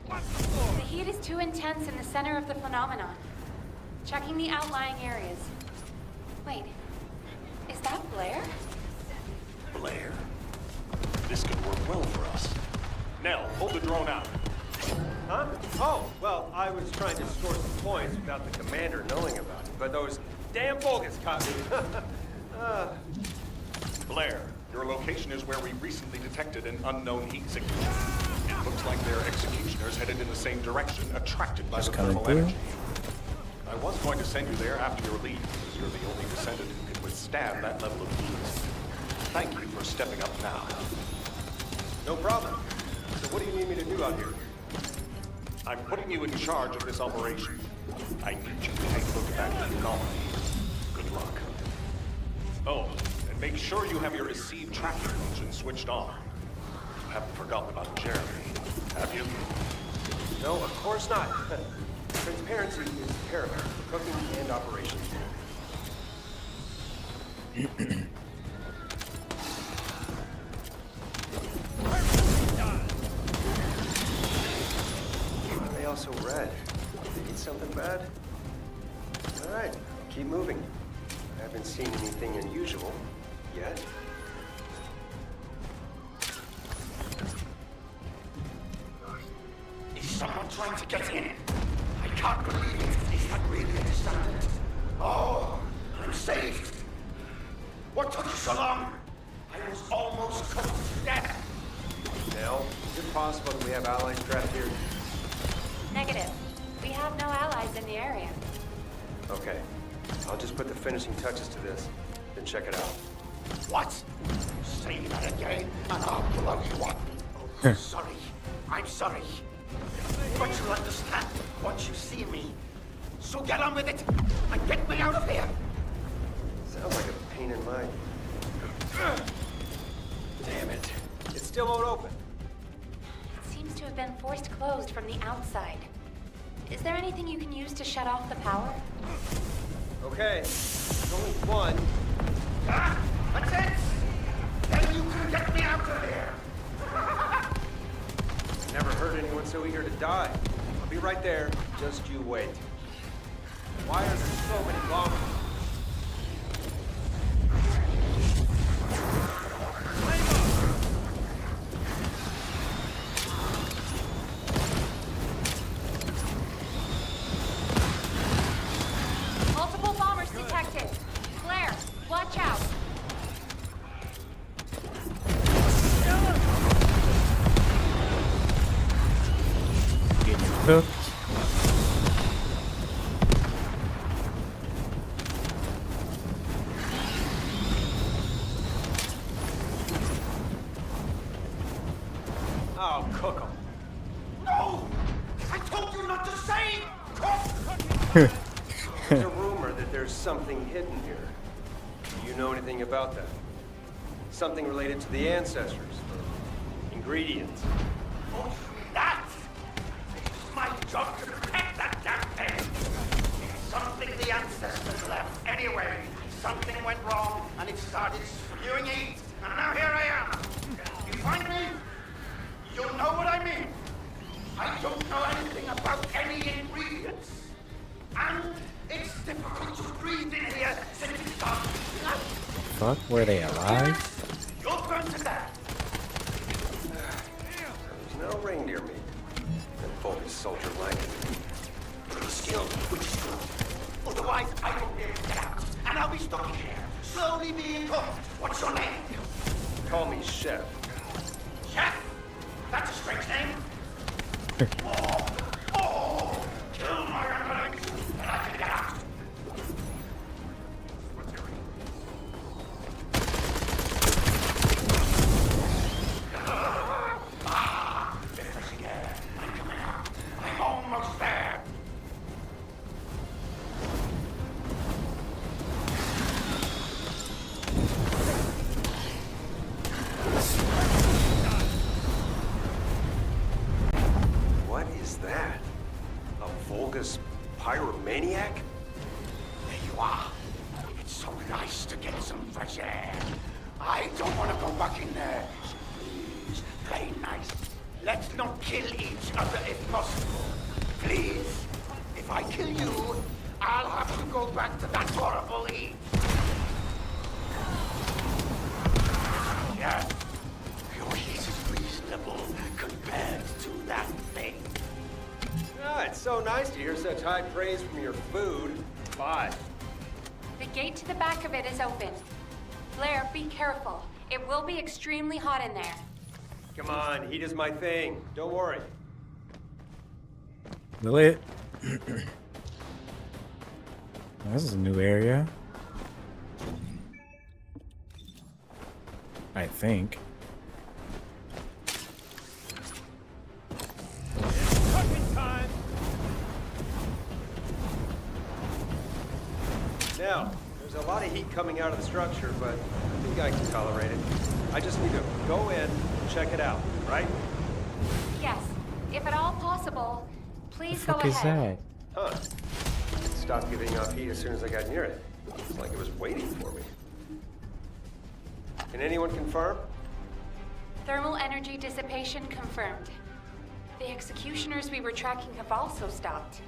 The heat is too intense in the center of the phenomenon. Checking the outlying areas. Wait, is that Blair? Blair? This could work well for us. Nell, hold the drone out. Huh? Oh, well, I was trying to score some points without the commander knowing about it, but those damn Vulcans caught me. Blair, your location is where we recently detected an unknown heat signature. It looks like their executioners headed in the same direction, attracted by the thermal energy. I was going to send you there after your leave, because you're the only descendant who can withstand that level of heat. Thank you for stepping up now. No problem. So what do you need me to do out here? I'm putting you in charge of this operation. I need you to take a look at that heat colony. Good luck. Oh, and make sure you have your receive tracking function switched on. You haven't forgotten about Jeremy, have you? No, of course not. Transparency is paramount for cooking and operations. Why are they all so red? Did they eat something bad? All right, keep moving. I haven't seen anything unusual yet. Is someone trying to get in? I can't believe it. Is that really a descendant? Oh, I'm saved. What took you so long? I was almost cooked to death. Nell, is it possible that we have allies trapped here? Negative. We have no allies in the area. Okay. I'll just put the finishing touches to this, then check it out. What? Say that again, and I'll blow you up. Oh, sorry. I'm sorry. But you'll understand once you see me. So get on with it, and get me out of here. Sounds like a pain in my... Damn it. It still won't open. It seems to have been forced closed from the outside. Is there anything you can use to shut off the power? Okay. There's only one. Ah, that's it! Then you can get me out of here! Never heard anyone so eager to die. I'll be right there. Just you wait. Why are there so many long... Multiple bombers detected. Blair, watch out. Getting cooked. Oh, cook 'em. No! I told you not to say! Cook! There's a rumor that there's something hidden here. Do you know anything about that? Something related to the ancestors, or ingredients. Oh, that! It's my job to protect that damn thing! It's something the ancestors left anyway. Something went wrong, and it started spewing heat, and now here I am! You find me? You'll know what I mean. I don't know anything about any ingredients. And it's difficult to breathe in here since it's dark. Fuck, were they alive? You'll burn to death. There's no reindeer meat. And focus soldier like it. Pretty skilled, which is good. Otherwise, I won't be able to get out. And I'll be stuck here, slowly being cooked. What's your name? Call me Chef. Chef? That's a strange name. Kill my underlings, and I can get out. There again. I'm coming out. I'm almost there. What is that? A Vulgus pyromaniac? There you are. It's so nice to get some fresh air. I don't want to go back in there. So please, Play nice. Let's not kill each other if possible. Please. If I kill you, I'll have to go back to that horrible heat. Yes. Your heat is reasonable compared to that thing. Ah, it's so nice to hear such high praise from your food. Bye. The gate to the back of it is open. Blair, be careful. It will be extremely hot in there. Come on, heat is my thing. Don't worry. Will it? This is a new area. I think. Cooking time! Now, there's a lot of heat coming out of the structure, but I think I can tolerate it. I just need to go in and check it out, right? Yes, if at all possible, please The go fuck is ahead. that? Huh. It stopped giving off heat as soon as I got near it. It's like it was waiting for me. Can anyone confirm? Thermal energy dissipation confirmed. The executioners we were tracking have also stopped.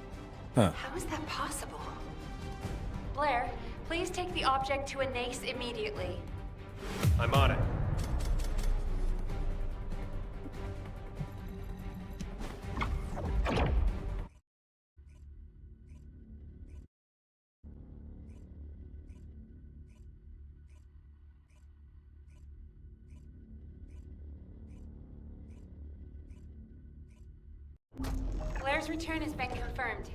Huh. How is that possible? Blair, please take the object to a NACE immediately. I'm on it. Blair's return has been confirmed.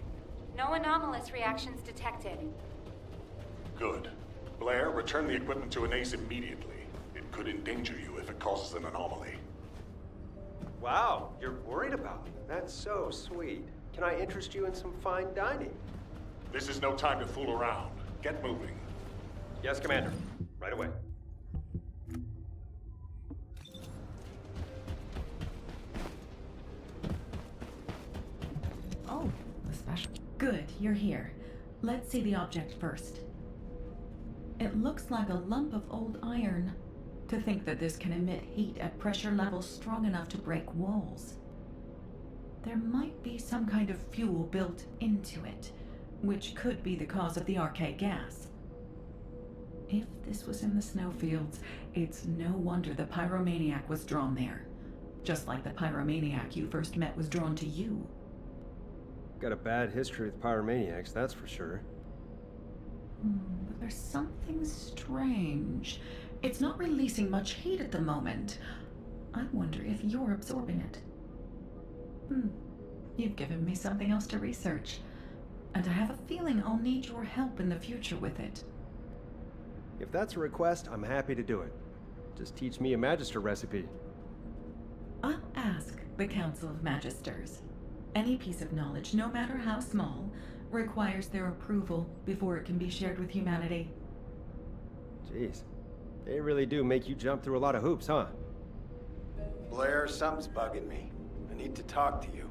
No anomalous reactions detected. Good. Blair, return the equipment to Anase immediately. It could endanger you if it causes an anomaly. Wow, you're worried about me. That's so sweet. Can I interest you in some fine dining? This is no time to fool around. Get moving. Yes, Commander. Right away. Oh, the special. Good, you're here. Let's see the object first. It looks like a lump of old iron. To think that this can emit heat at pressure levels strong enough to break walls. There might be some kind of fuel built into it, which could be the cause of the arcade gas. If this was in the snowfields, it's no wonder the pyromaniac was drawn there. Just like the pyromaniac you first met was drawn to you. Got a bad history with pyromaniacs, that's for sure. But there's something strange. It's not releasing much heat at the moment. I wonder if you're absorbing it. You've given me something else to research. And I have a feeling I'll need your help in the future with it. If that's a request, I'm happy to do it. Just teach me a Magister recipe. I'll ask the Council of Magisters. Any piece of knowledge, no matter how small, requires their approval before it can be shared with humanity. Jeez. They really do make you jump through a lot of hoops, huh? Blair, something's bugging me. I need to talk to you.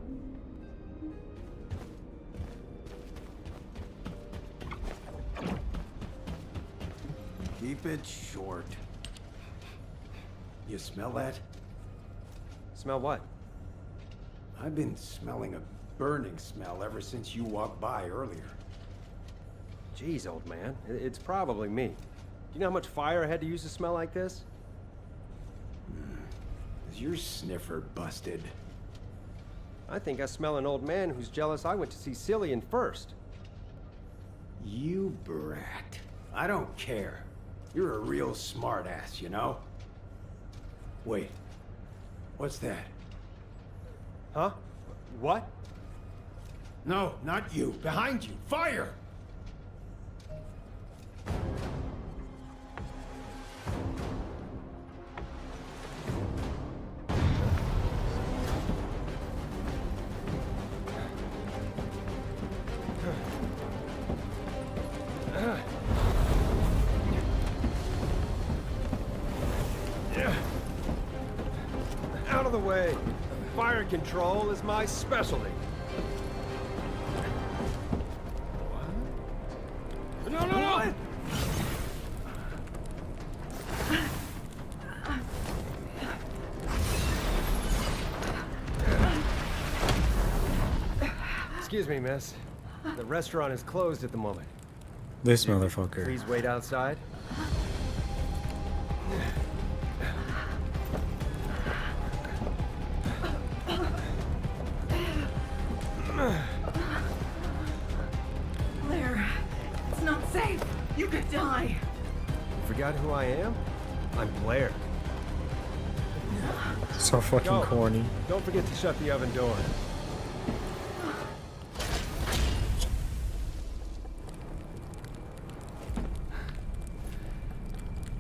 Keep it short. You smell that? Smell what? I've been smelling a burning smell ever since you walked by earlier. Jeez, old man. It's probably me. Do you know how much fire I had to use to smell like this? Is your sniffer busted? I think I smell an old man who's jealous I went to see Cillian first. You brat. I don't care. You're a real smartass, you know? Wait. What's that? Huh? What? No, not you. Behind you. Fire! Out of the way. Fire control is my specialty. What? No, no, no! Excuse me, miss. The restaurant is closed at the moment. This motherfucker. Please wait outside. Blair, it's not safe. You could die. You forgot who I am? I'm Blair. So fucking corny. Don't forget to shut the oven door.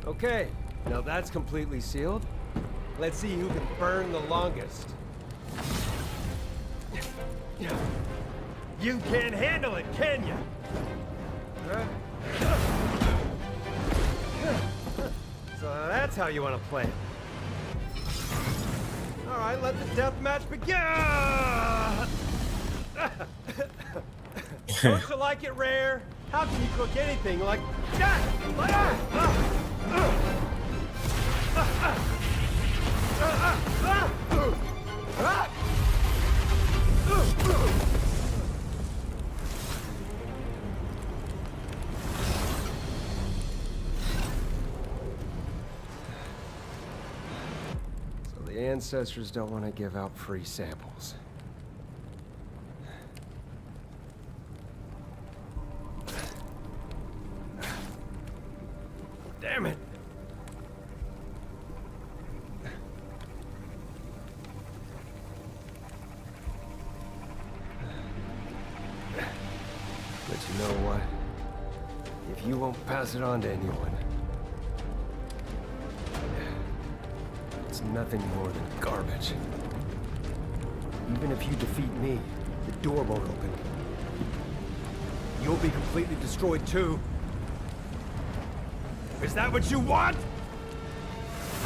Okay, now that's completely sealed. Let's see who can burn the longest. You can't handle it, can you? So that's how you want to play it. All right, let the death match begin. Don't you like it rare? How can you cook anything like that? So the ancestors don't want to give out free samples. Damn it! But you know what? If you won't pass it on to anyone, it's nothing more than garbage. Even if you defeat me, the door won't open. You'll be completely destroyed too. Is that what you want?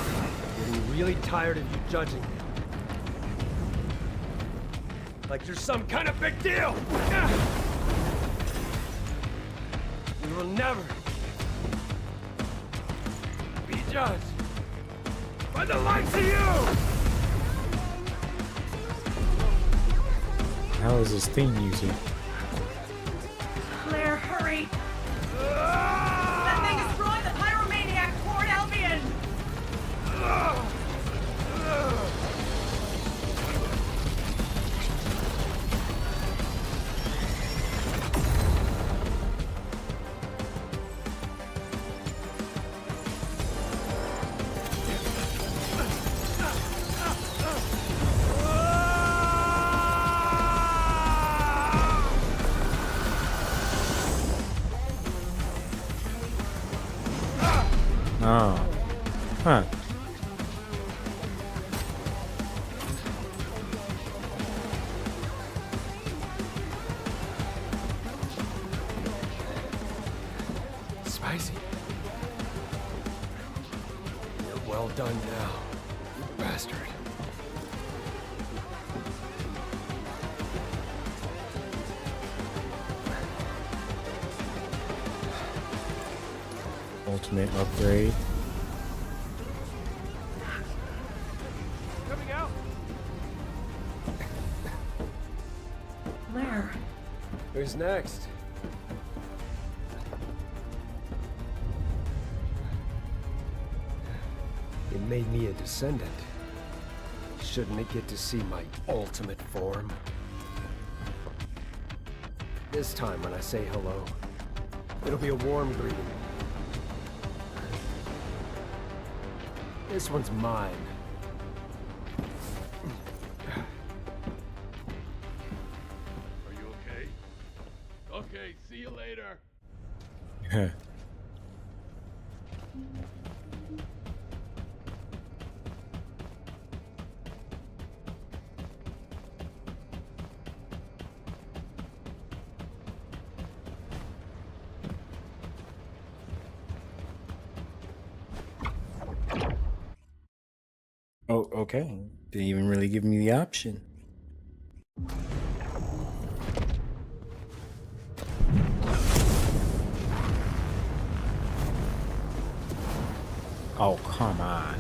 I'm getting really tired of you judging me. Like you're some kind of big deal! You will never be judged by the likes of you! How is this theme music? Blair, hurry! That thing is throwing the pyromaniac toward Albion! Oh. Huh. Spicy. You're well done now, you bastard. Ultimate upgrade. Coming out. Blair. Who's next? It made me a descendant. Shouldn't it get to see my ultimate form? This time when I say hello, it'll be a warm greeting. This one's mine. Are you okay? Okay, see you later. Oh, okay. Didn't even really give me the option. Oh, come on.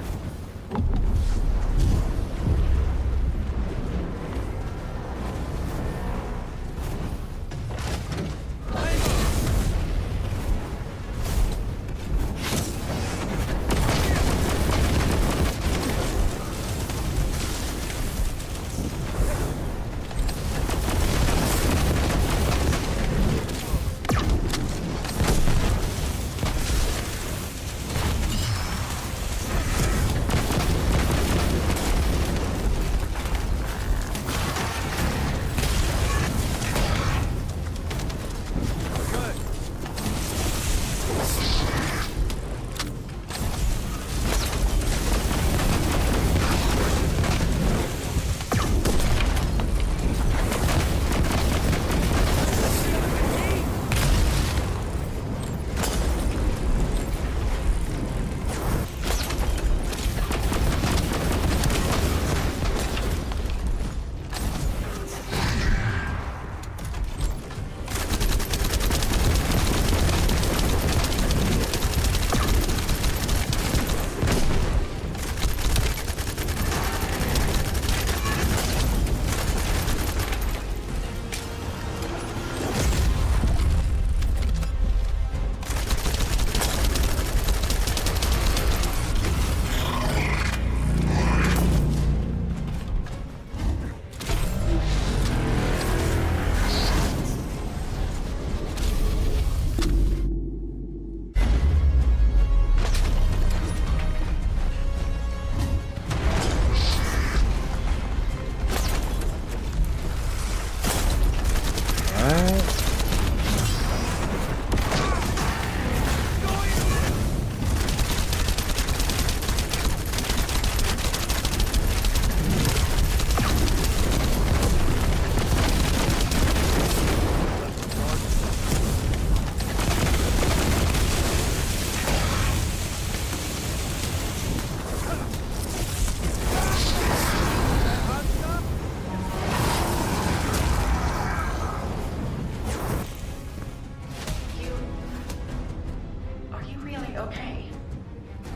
okay?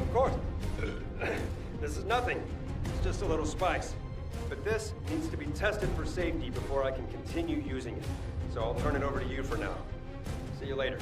Of course. This is nothing. It's just a little spice. But this needs to be tested for safety before I can continue using it. So I'll turn it over to you for now. See you later.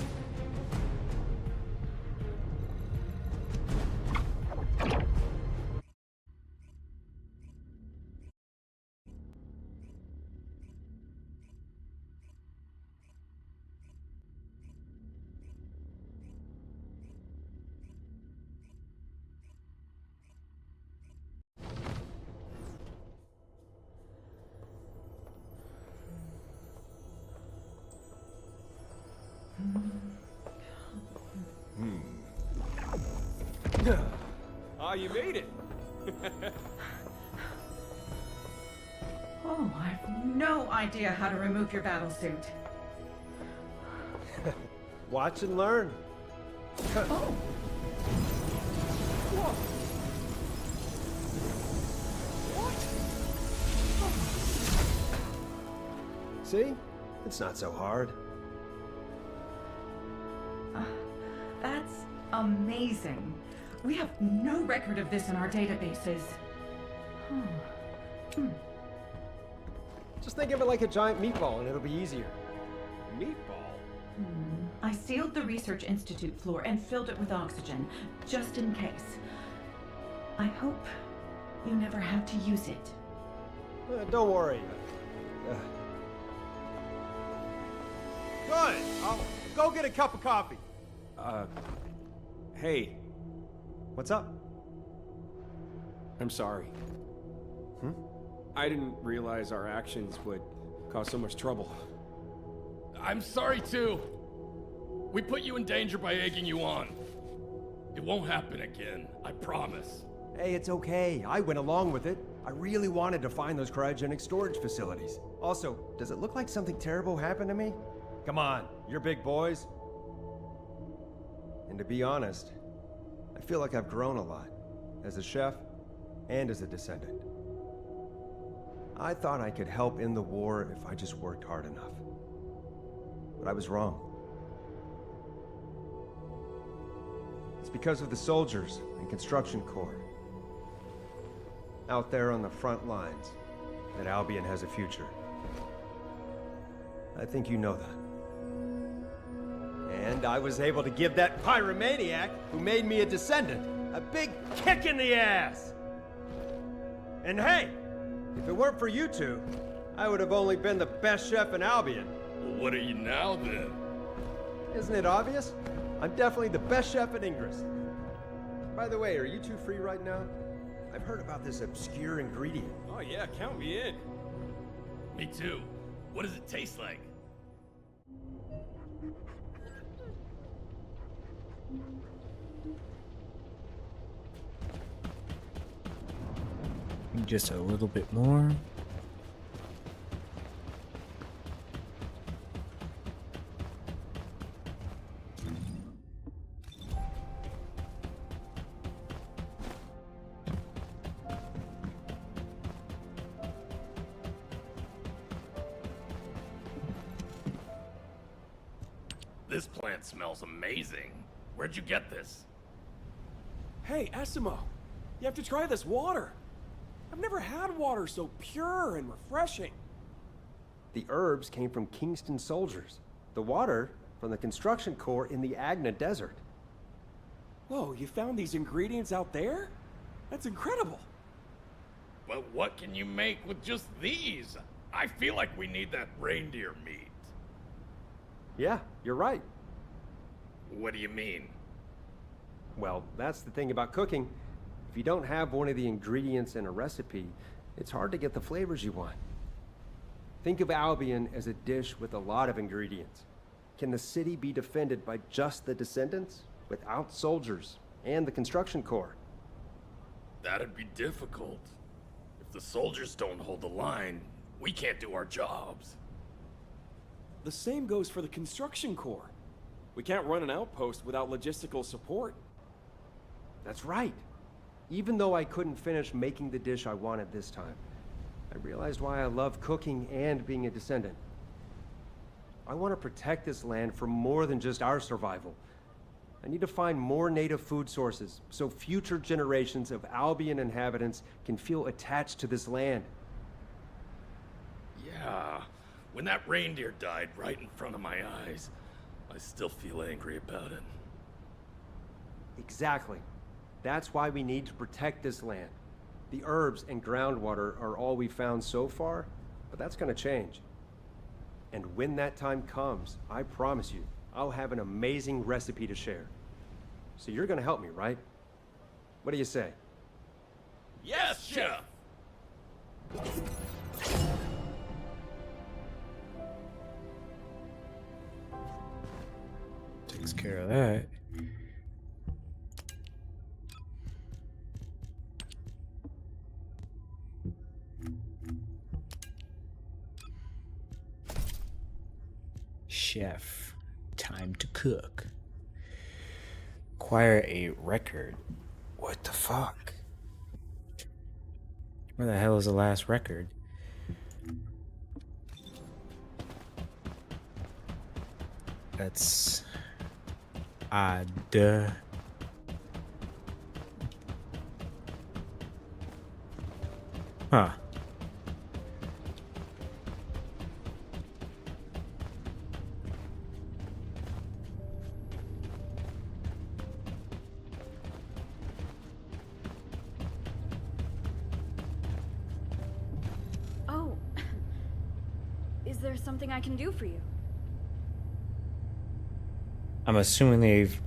Ah, you made it. Oh, I have no idea how to remove your battle suit. Watch and learn. Oh. Whoa. What? See? It's not so hard. That's amazing. We have no record of this in our databases. Just think of it like a giant meatball and it'll be easier. Meatball? I sealed the Research Institute floor and filled it with oxygen, just in case. I hope you never have to use it. Don't worry. Good. I'll go get a cup of coffee. Hey. What's up? I'm sorry. I didn't realize our actions would cause so much trouble. I'm sorry too. We put you in danger by egging you on. It won't happen again, I promise. Hey, it's okay. I went along with it. I really wanted to find those cryogenic storage facilities. Also, does it look like something terrible happened to me? Come on, you're big boys. And to be honest, I feel like I've grown a lot, as a chef and as a descendant. I thought I could help in the war if I just worked hard enough. But I was wrong. It's because of the soldiers and construction corps out there on the front lines that Albion has a future. I think you know that. And I was able to give that pyromaniac who made me a descendant a big kick in the ass! And hey, if it weren't for you two, I would have only been the best chef in Albion. Well, what are you now then? Isn't it obvious? I'm definitely the best chef in Ingress. By the way, are you two free right now? I've heard about this obscure ingredient. Oh yeah, count me in. Me too. What does it taste like? Just a little bit more. This plant smells amazing. Where'd you get this? Hey, Esimo, you have to try this water. I've never had water so pure and refreshing. The herbs came from Kingston soldiers. The water from the construction corps in the Agna Desert. Whoa, you found these ingredients out there? That's incredible. But what can you make with just these? I feel like we need that reindeer meat. Yeah, you're right. What do you mean? Well, that's the thing about cooking. If you don't have one of the ingredients in a recipe, it's hard to get the flavors you want. Think of Albion as a dish with a lot of ingredients. Can the city be defended by just the descendants, without soldiers and the construction corps? That'd be difficult. If the soldiers don't hold the line, we can't do our jobs. The same goes for the construction corps. We can't run an outpost without logistical support. That's right. Even though I couldn't finish making the dish I wanted this time, I realized why I love cooking and being a descendant. I want to protect this land for more than just our survival. I need to find more native food sources so future generations of Albion inhabitants can feel attached to this land. Yeah, when that reindeer died right in front of my eyes, I still feel angry about it. Exactly. That's why we need to protect this land. The herbs and groundwater are all we found so far, but that's gonna change. And when that time comes, I promise you, I'll have an amazing recipe to share. So you're gonna help me, right? What do you say? Yes, Chef! Takes care of that. Chef, time to cook. Acquire a record. What the fuck? Where the hell is the last record? That's odd. Huh. Oh. Is there something I can do for you? I'm assuming they've...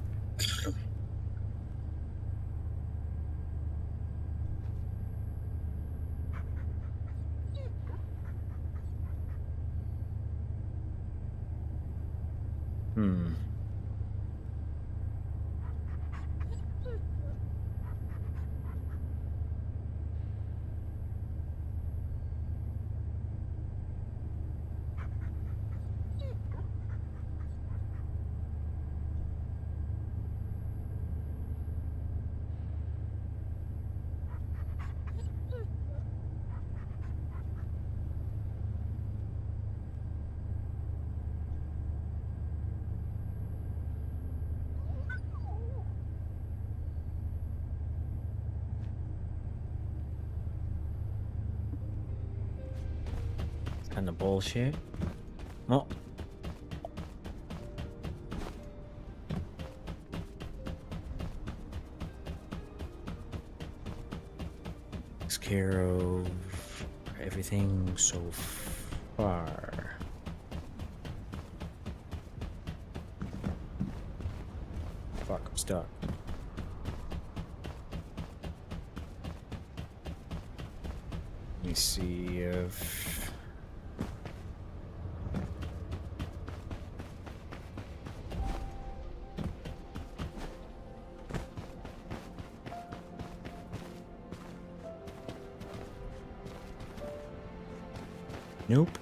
kind of bullshit. Oh. Takes care of everything so far. Fuck, I'm stuck. Let me see if... Nope.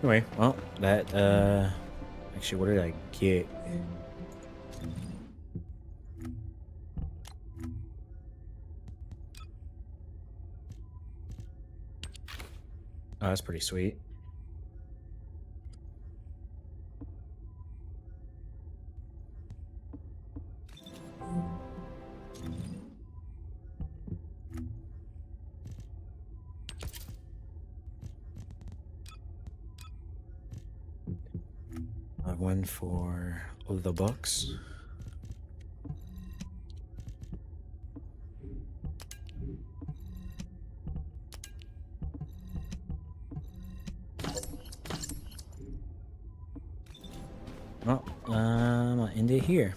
Anyway, well, that, actually, what did I get? Oh, that's pretty sweet. One for all the bucks. Well, I'll end it here.